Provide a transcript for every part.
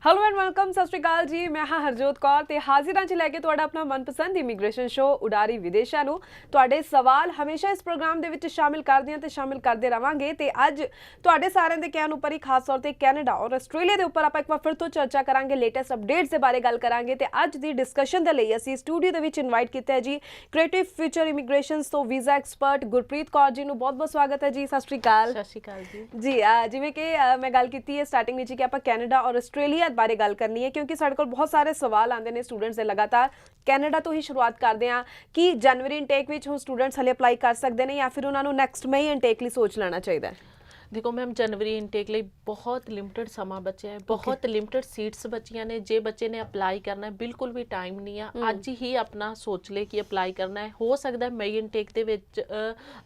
Hello and welcome सत श्री अकाल जी। मैं हाँ हरजोत कौर ते हाजिर च लैके तुहाडा अपना मनपसंद इमीग्रेशन शो उडारी विदेशा नूं। तुहाडे सवाल हमेशा इस प्रोग्राम दे विच शामिल करदे हां ते शामिल करदे रवांगे ते अज तुहाडे सारिਆਂ दे कहण उपर ही खास तौर ते कैनेडा और आस्ट्रेलिया दे उपर आपां एक बार फिर तो चर्चा करांगे, लेटेस्ट अपडेट्स दे बारे गल करांगे ते अज दी डिस्कशन दे लई असीं स्टूडियो दे विच इनवाइट कीता है जी क्रिएटिव फ्यूचर इमीग्रेशनस तो वीज़ा एक्सपर्ट गुरप्रीत कौर जी नूं बहुत बहुत स्वागत है जी। सत श्री अकाल जी। जी जिवें कि मैं गल कीती है स्टार्टिंग विच कि आपां कैनेडा और आस्ट्रेलिया बारे गल करनी है क्योंकि साडे कोल बहुत सारे सवाल आते हैं स्टूडेंट्स के। लगातार कैनेडा तो ही शुरुआत करते हैं कि जनवरी इनटेक में हुण स्टूडेंट्स हले अप्लाई कर सकते हैं या फिर उन्होंने नैक्सट मई इनटेक लिए सोच लेना चाहिए? देखो मैम जनवरी इनटेक लिए बहुत लिमिटेड समा बचा है, बहुत लिमिटेड सीट्स बचिया ने। जे बच्चे ने अप्लाई करना है बिल्कुल भी टाइम नहीं है, अज ही अपना सोच ले कि अप्लाई करना है। हो सकता है मई इनटेक के विच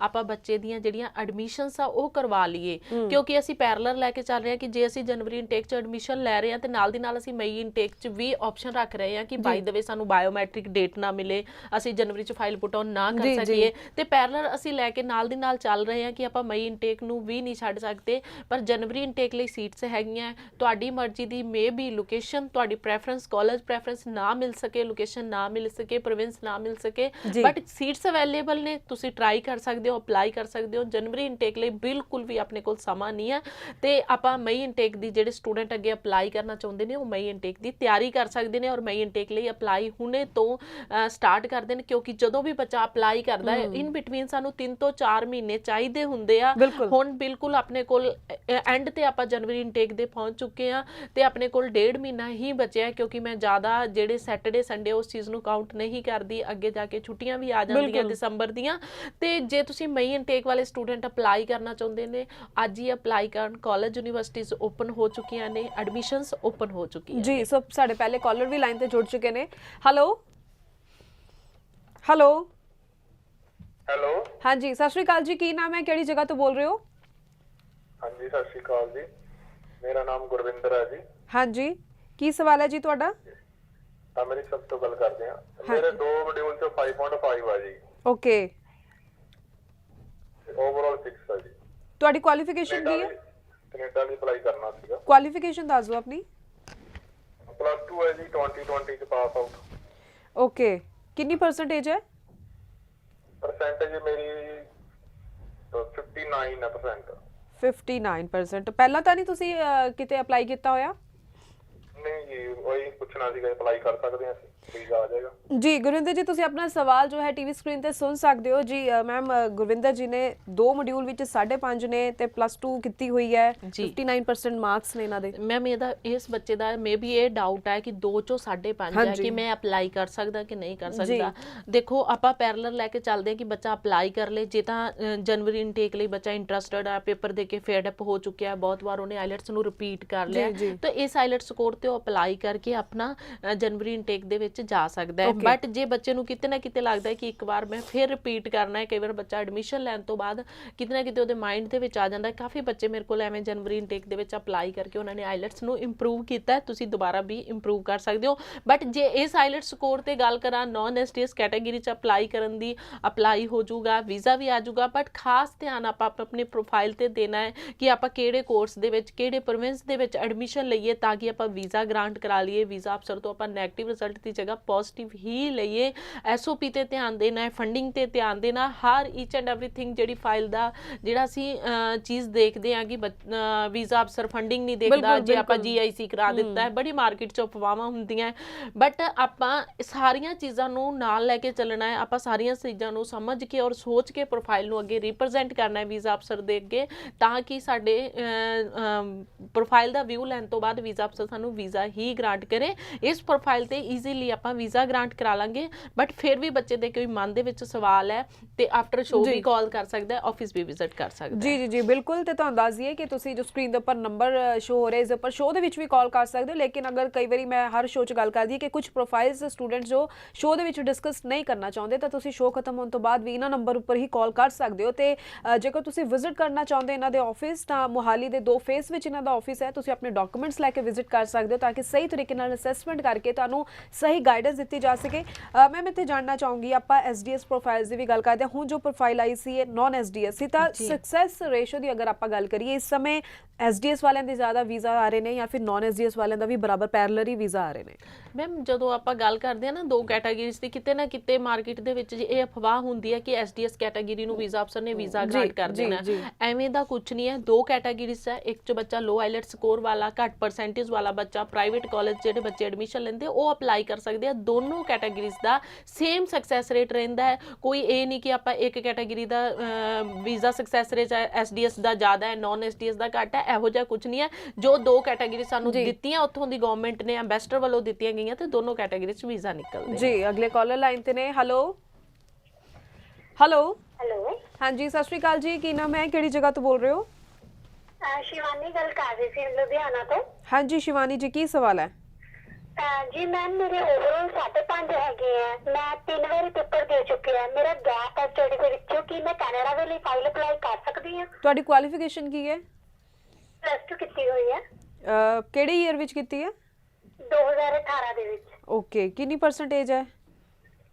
आपां बच्चे दियां जिहड़ियां एडमिशनस आ वो करवा लीए क्योंकि असीं पैरलर लैके चल रहे हैं कि जे असीं जनवरी इनटेक च एडमिशन लै रहे हैं तो नाल दी नाल असीं मई इनटेक च भी ऑप्शन रख रहे हैं कि बाय द वे सानूं बायोमैट्रिक डेट ना मिले, असीं जनवरी च फाइल पुट ऑन ना कर सकीए ते पैरलर असीं लैके नाल दी नाल चल रहे हैं कि आपां मई इनटेक नूं भी नहीं छड्ड सकते। पर जनवरी इनटेक लिए सीट्स हैगियां, तुहाडी मर्जी दी मे बी लोकेशन तुहाडी प्रैफरेंस कॉलेज प्रैफरेंस ना मिल सके, लोकेशन ना मिल सके, प्रोविंस ना मिल सके, बट सीट्स अवेलेबल ने, तुसीं ट्राई कर सकते हो, अप्लाई कर सकते हो। जनवरी इनटेक लिए बिल्कुल भी अपने कोल समा नहीं है ते आपां मई इनटेक दी जिहड़े स्टूडेंट अगे अप्लाई करना चाहुंदे ने वो मई इनटेक दी तैयारी कर सकते हैं और मई इनटेक लिए अप्लाई हुणे तो स्टार्ट करते हैं क्योंकि जदों भी बच्चा अप्लाई करता है इन बिटवीन सानूं 3 ਤੋਂ 4 महीने चाहिए हुंदे आ। हुण बिल्कुल अपने कोल एंड ते आपां जनवरी इनटेक दे पहुंच चुके हैं ते अपने कोल 1.5 महीना ही बचिया क्योंकि मैं ज़्यादा जेडे सैटरडे संडे उस चीज़ नूं काउंट नहीं करती, अगे जाके छुट्टियां भी आ जांदियां दिसंबर दियां। ते जे तुसीं मई इनटेक वाले स्टूडेंट अप्लाई करना चाहुंदे ने अज ही अप्लाई करन। कॉलेज यूनिवर्सिटीज़ ओपन हो चुकियां ने, एडमिशनस ओपन हो चुकी जी। सो साडे पहले कॉलर भी लाइन ते जुड़ चुके ने। हेलो हेलो हेलो हाँ जी, सत श्री अकाल जी। की नाम है, किहड़ी जगह तो बोल रहे हो? हाँ जी सत श्री अकाल जी, मेरा नाम गुरविंदर है जी। हाँ जी, की सवाल है जी तुहाडा? मेरी सब तो गल करते हैं। मेरे 2 मॉड्यूल चो 5.5 है जी। ओके, ओवरऑल 6 है जी। तुहाडी क्वालिफिकेशन की है? कनाडा ਲਈ अप्लाई करना सीगा। क्वालिफिकेशन दस दो अपनी। +2 है जी, 2020 च पास आउट। ओके, कितनी परसेंटेज है? परसेंटेज मेरी 59%। 59%। पहला तो नहीं तुसी किते अप्लाई किया होया? नहीं जी, वही पूछना सीगा अप्लाई कर सकते हैं वीजा आ जाएगा जी। गुरविंदर जी तुसी अपना सवाल जो है टीवी स्क्रीन ते सुन सकते हो जी। मैम गुरविंदर जी ने 2 मॉड्यूल विच 5.5 ने ते +2 कीती हुई है, 59% मार्क्स ने इन्हां दे। मैम ਇਹਦਾ ਇਸ ਬੱਚੇ ਦਾ मे भी ਇਹ ਡਾਊਟ ਹੈ ਕਿ 2 ਚੋਂ 5.5 ਹੈ ਕਿ ਮੈਂ ਅਪਲਾਈ ਕਰ ਸਕਦਾ ਕਿ ਨਹੀਂ ਕਰ ਸਕਦਾ। ਦੇਖੋ ਆਪਾਂ ਪੈਰਲਰ ਲੈ ਕੇ ਚੱਲਦੇ ਹਾਂ ਕਿ ਬੱਚਾ ਅਪਲਾਈ ਕਰ ਲੇ। ਜੇ ਤਾਂ ਜਨਵਰੀ ਇਨਟੇਕ ਲਈ ਬੱਚਾ ਇੰਟਰਸਟਡ ਆ, ਪੇਪਰ ਦੇ ਕੇ ਫੇਡ ਅਪ ਹੋ ਚੁੱਕਿਆ, ਬਹੁਤ ਵਾਰ ਉਹਨੇ ਆਈਲੈਟਸ ਨੂੰ ਰਿਪੀਟ ਕਰ ਲਿਆ ਤਾਂ ਇਸ ਆਈਲੈਟ ਸਕੋਰ ਤੇ ਉਹ ਅਪਲਾਈ ਕਰਕੇ ਆਪਣਾ ਜਨਵਰੀ ਇਨਟੇਕ ਦੇ ਵਿੱਚ ਜਾ ਸਕਦਾ ਹੈ। ਬਟ ਜੇ ਬੱਚੇ ਨੂੰ ਕਿਤੇ ਨਾ ਕਿਤੇ ਲੱਗਦਾ ਹੈ ਕਿ ਇੱਕ ਵਾਰ ਮੈਂ ਫਿਰ ਰਿਪੀਟ ਕਰਨਾ ਹੈ, ਕਈ ਵਾਰ ਬੱਚਾ ਐਡਮਿਸ਼ਨ ਲੈਣ ਤੋਂ ਬਾਅਦ ਕਿਤੇ ਨਾ ਕਿਤੇ ਉਹਦੇ ਮਾਈਂਡ ਦੇ ਵਿੱਚ ਆ ਜਾਂਦਾ। ਕਾਫੀ ਬੱਚੇ ਮੇਰੇ ਕੋਲ ਐਵੇਂ ਜਨਵਰੀ ਇਨਟੇਕ ਦੇ ਵਿੱਚ ਅਪਲਾਈ ਕਰਕੇ ਉਹਨਾਂ ਨੇ ਆਈਲੈਟਸ ਨੂੰ ਇੰਪਰੂਵ ਕੀਤਾ, ਤੁਸੀਂ ਦੁਬਾਰਾ ਵੀ ਇੰਪਰੂਵ ਕਰ ਸਕਦੇ ਹੋ। ਬਟ ਜੇ ਇਸ ਆਈਲੈਟ ਸਕੋਰ ਤੇ ਗੱਲ ਕਰਾਂ ਨੌਨ ਐਸਟੀਐਸ ਕੈਟਾਗਰੀ 'ਚ ਅਪਲਾਈ ਕਰਨ ਦੀ, ਅਪਲਾਈ ਹੋ ਜਾਊਗਾ, ਵੀਜ਼ਾ ਵੀ ਆ ਜਾਊਗਾ, ਬਟ ਖਾਸ ਧਿਆਨ ਆਪਾਂ ਆਪਣੀ ਪ੍ਰੋਫਾਈਲ ਤੇ ਦੇਣਾ ਹੈ ਕਿ ਆਪਾਂ ਕਿਹੜੇ ਕੋਰਸ ਦੇ ਵਿੱਚ, ਕਿਹੜੇ ਪ੍ਰੋਵਿੰਸ ਦੇ ਵਿੱਚ ਐਡਮਿਸ਼ਨ ਲਈਏ ਤਾਂ ਕਿ ਆਪਾਂ ਵੀਜ਼ਾ ਗ੍ਰਾਂਟ ਕਰਾ ਲਈਏ। ਵੀਜ਼ਾ ਅਫਸਰ ਤੋਂ ਆਪਾਂ ਨੈਗੇਟਿਵ ਰਿਜ਼ਲਟ ਦੀ ਜਗ੍ਹਾ ਪੋਜ਼ਿਟਿਵ ਹੀ ਲਈਏ। ਐਸਓਪੀ ਤੇ ਧਿਆਨ ਦੇਣਾ ਹੈ, ਫੰਡਿੰਗ ਤੇ ਧਿਆਨ ਦੇਣਾ, ਹਰ ਈਚ ਐਂਡ ਐਵਰੀਥਿੰਗ ਜਿਹੜੀ ਫਾਈਲ ਦਾ ਜਿਹੜਾ ਅਸੀਂ ਚੀਜ਼ ਦੇਖਦੇ ਹਾਂ ਕਿ ਵੀਜ਼ਾ ਅਫਸਰ ਫੰਡਿੰਗ ਨਹੀਂ ਦੇਖਦਾ। ਜੇ ਆਪਾਂ GIC ਕਰਾ ਦਿੱਤਾ ਹੈ, ਬੜੀ ਮਾਰਕੀਟ 'ਚ ਅਫਵਾਹਾਂ ਹੁੰਦੀਆਂ, ਬਟ ਆਪਾਂ ਸਾਰੀਆਂ ਚੀਜ਼ਾਂ ਨੂੰ ਨਾਲ ਲੈ ਕੇ ਚੱਲਣਾ ਹੈ। ਆਪਾਂ ਸਾਰੀਆਂ ਚੀਜ਼ਾਂ ਨੂੰ ਸਮਝ ਕੇ ਔਰ ਸੋਚ ਕੇ ਪ੍ਰੋਫਾਈਲ ਨੂੰ ਅੱਗੇ ਰਿਪਰੈਜ਼ੈਂਟ ਕਰਨਾ ਹੈ ਵੀਜ਼ਾ ਅਫਸਰ ਦੇ ਅੱਗੇ ਤਾਂ ਕਿ ਸਾਡੇ ਪ੍ਰੋਫਾਈਲ ਦਾ ਵਿਊ ਲੈਣ ਤੋਂ ਬਾਅਦ ਵੀਜ਼ਾ ਅਫਸਰ ਸਾਨੂੰ ਵੀਜ਼ਾ ਹੀ ਗ੍ਰਾਂਟ ਕਰੇ। ਇਸ ਪ੍ਰੋਫਾਈਲ ਤੇ ਈਜ਼ੀਲੀ ਆਪਾਂ ਵੀਜ਼ਾ ਗ੍ਰਾਂਟ ਕਰਾ ਲਾਂਗੇ। ਬਟ ਫਿਰ ਵੀ ਬੱਚੇ ਦੇ ਕੋਈ ਮਨ ਦੇ ਵਿੱਚ ਸਵਾਲ ਹੈ ਤੇ ਆਫਟਰ ਸ਼ੋ ਵੀ ਕਾਲ ਕਰ ਸਕਦਾ ਹੈ, ਆਫਿਸ ਵੀ ਵਿਜ਼ਿਟ ਕਰ ਸਕਦਾ ਹੈ। ਜੀ ਜੀ ਜੀ ਬਿਲकुल। ਤੇ ਤੁਹਾਨੂੰ ਦੱਸ ਦਈਏ ਕਿ ਤੁਸੀਂ ਜੋ ਸਕਰੀਨ ਦੇ ਉੱਪਰ ਨੰਬਰ ਸ਼ੋ ਹੋ ਰਿਹਾ ਇਸ ਦੇ ਉੱਪਰ ਸ਼ੋ ਦੇ ਵਿੱਚ ਵੀ ਕਾਲ ਕਰ ਸਕਦੇ ਹੋ। ਲੇਕਿਨ ਅਗਰ ਕਈ ਵਾਰੀ ਮੈਂ ਹਰ ਸ਼ੋ 'ਚ ਗੱਲ ਕਰਦੀ ਹਾਂ ਕਿ ਕੁਝ ਪ੍ਰੋਫਾਈਲਸ ਸਟੂਡੈਂਟਸ ਜੋ ਸ਼ੋ ਦੇ ਵਿੱਚ ਡਿਸਕਸ ਨਹੀਂ ਕਰਨਾ ਚਾਹੁੰਦੇ ਤਾਂ ਤੁਸੀਂ ਸ਼ੋ ਖਤਮ ਹੋਣ ਤੋਂ ਬਾਅਦ ਵੀ ਇਹਨਾਂ ਨੰਬਰ ਉੱਪਰ ਹੀ ਕਾਲ ਕਰ ਸਕਦੇ ਹੋ। ਤੇ ਜੇਕਰ ਤੁਸੀਂ ਵਿਜ਼ਿਟ ਕਰਨਾ ਚਾਹੁੰਦੇ ਇਹਨਾਂ ਦੇ ਆਫਿਸ ਤਾਂ ਮੋਹਾਲੀ ਦੇ 2 ਫੇਸ ਵਿੱਚ ਇਹਨਾਂ ਦਾ ਆਫਿਸ ਹੈ। ਤੁਸੀਂ ਆਪਣੇ ਡਾਕੂਮੈਂਟਸ ਲੈ ਕੇ ਵਿਜ਼ਿਟ ਕਰ ਸਕਦੇ ਹੋ ਤਾਂ ਕਿ ਸਹੀ ਤਰੀਕੇ ਨਾਲ ਅਸੈਸਮੈਂਟ ਕਰਕੇ ਤੁਹਾਨੂੰ ਸਹੀ ਸਹੀ ਗਾਈਡੈਂਸ ਦਿੱਤੀ ਜਾ ਸਕੇ। ਮੈਂ ਇੱਥੇ ਜਾਣਨਾ ਚਾਹੂੰਗੀ, ਆਪਾਂ ਐਸਡੀਐਸ ਪ੍ਰੋਫਾਈਲਸ ਦੀ ਵੀ ਗੱਲ ਕਰਦੇ ਹਾਂ। ਹੁਣ ਜੋ ਪ੍ਰੋਫਾਈਲ ਆਈ ਸੀ ਇਹ ਨੌਨ ਐਸਡੀਐਸ ਸੀ, ਤਾਂ ਸਕਸੈਸ ਰੇਸ਼ੋ ਦੀ ਅਗਰ ਆਪਾਂ ਗੱਲ ਕਰੀਏ ਇਸ ਸਮੇਂ ਐਸਡੀਐਸ ਵਾਲਿਆਂ ਦੇ ਜ਼ਿਆਦਾ ਵੀਜ਼ਾ ਆ ਰਹੇ ਨੇ ਜਾਂ ਫਿਰ ਨੌਨ ਐਸਡੀਐਸ ਵਾਲਿਆਂ ਦਾ ਵੀ ਬਰਾਬਰ ਪੈਰਲਰ ਹੀ ਵੀਜ਼ਾ ਆ ਰਹੇ ਨੇ? ਮੈਮ ਜਦੋਂ ਆਪਾਂ ਗੱਲ ਕਰਦੇ ਆ ਨਾ ਦੋ ਕੈਟਾਗਰੀਜ਼ ਦੀ, ਕਿਤੇ ਨਾ ਕਿਤੇ ਮਾਰਕੀਟ ਦੇ ਵਿੱਚ ਇਹ ਅਫਵਾਹ ਹੁੰਦੀ ਹੈ ਕਿ ਐਸਡੀਐਸ ਕੈਟਾਗਰੀ ਨੂੰ ਵੀਜ਼ਾ ਅਫਸਰ ਨੇ ਵੀਜ਼ਾ ਗ੍ਰਾਂਟ ਕਰ ਦੇਣਾ। ਐਵੇਂ ਦਾ ਕੁਝ ਨਹੀਂ ਹੈ। ਦੋ ਕੈਟਾਗਰੀਜ਼ ਹੈ, ਇੱਕ ਚ ਬੱਚਾ ਲੋ ਆਈਲੈਟ ਸਕੋਰ ਵਾਲਾ, ਘੱਟ ਪਰਸੈਂਟੇਜ ਵਾਲਾ ਬੱਚਾ, ਪ੍ਰਾਈਵੇਟ ਕਾਲਜ ਜਿਹੜੇ ਬੱਚੇ ਐਡਮਿਸ਼ਨ ਲੈਂਦੇ ਉਹ ਅਪਲਾਈ ਕਰ ਸਕਦੇ ਆ। ਦੋਨੋਂ ਕੈਟਾਗਰੀਜ਼ ਦਾ ਸੇਮ ਸਕਸੈਸ ਰੇਟ ਰਹਿੰਦਾ ਹੈ। ਕੋਈ ਇਹ ਨਹੀਂ ਕਿ ਆਪਾਂ ਇੱਕ ਕੈਟਾਗਰੀ ਦਾ ਵੀਜ਼ਾ ਸਕਸੈਸ ਰੇਟ ਐਸਡੀਐਸ ਦਾ ਜ਼ਿਆਦਾ ਹੈ, ਨੌਨ ਐਸਡੀਐਸ ਦਾ ਘੱਟ ਹੈ, ਇਹੋ ਜਿਹਾ ਕੁਝ ਨਹੀਂ ਹੈ। ਜੋ ਦੋ ਕੈਟਾਗਰੀ ਸਾਨੂੰ ਦਿੱਤੀਆਂ ਉੱਥੋਂ ਦੀ ਗਵਰਨਮੈਂਟ ਨੇ, ਐਂਬੈਸਡਰ ਵੱਲੋਂ ਦਿੱਤੀਆਂ ਗਈਆਂ, ਤੇ ਦੋਨੋਂ ਕੈਟਾਗਰੀ ਚ ਵੀਜ਼ਾ ਨਿਕਲਦੇ ਜੀ। ਅਗਲੇ ਕਾਲਰ ਲਾਈਨ ਤੇ ਨੇ। ਹੈਲੋ ਹੈਲੋ ਹੈਲੋ, ਹਾਂਜੀ ਸਤਿ ਸ਼੍ਰੀ ਅਕਾਲ ਜੀ, ਕੀ ਨਾਮ ਹੈ, ਕਿਹੜੀ ਜਗ੍ਹਾ ਤੋਂ ਬੋਲ ਰਹੇ ਹੋ? ਸ਼ਿਵਾਨੀ ਗੱਲ ਕਰ ਰਹੀ ਸੀ ਲੁਧਿਆਣਾ ਤੋਂ। ਹਾਂਜੀ ਸ਼ਿਵਾਨੀ ਜੀ, ਕੀ ਸਵਾਲ ਹੈ? ਜੀ ਮੈਮ, ਮੇਰੇ ਓਵਰਆਲ 5.5 ਹੈਗੇ ਆ। ਮੈਂ 3 ਵਾਰੀ ਪੇਪਰ ਦੇ ਚੁੱਕੀ ਆ। ਮੇਰਾ ਗੈਪ ਹੈ ਸਟੱਡੀ ਦੇ ਵਿੱਚੋਂ। ਕੀ ਮੈਂ ਕੈਨੇਡਾ ਦੇ ਲਈ ਫਾਈਲ ਅਪਲਾਈ ਕਰ ਸਕਦੀ ਹਾਂ? ਤੁਹਾਡੀ ਕੁਆਲੀਫਿਕੇਸ਼ਨ ਕੀ ਹੈ? +2 ਕੀਤੀ ਹੋਈ ਹੈ। ਕਿਹੜੇ ਈਅਰ ਵਿੱਚ ਕੀਤੀ ਹੈ? 2018 ਦੇ ਵਿੱਚ। ਓਕੇ, ਕਿੰਨੀ ਪਰਸੈਂਟੇਜ ਹੈ?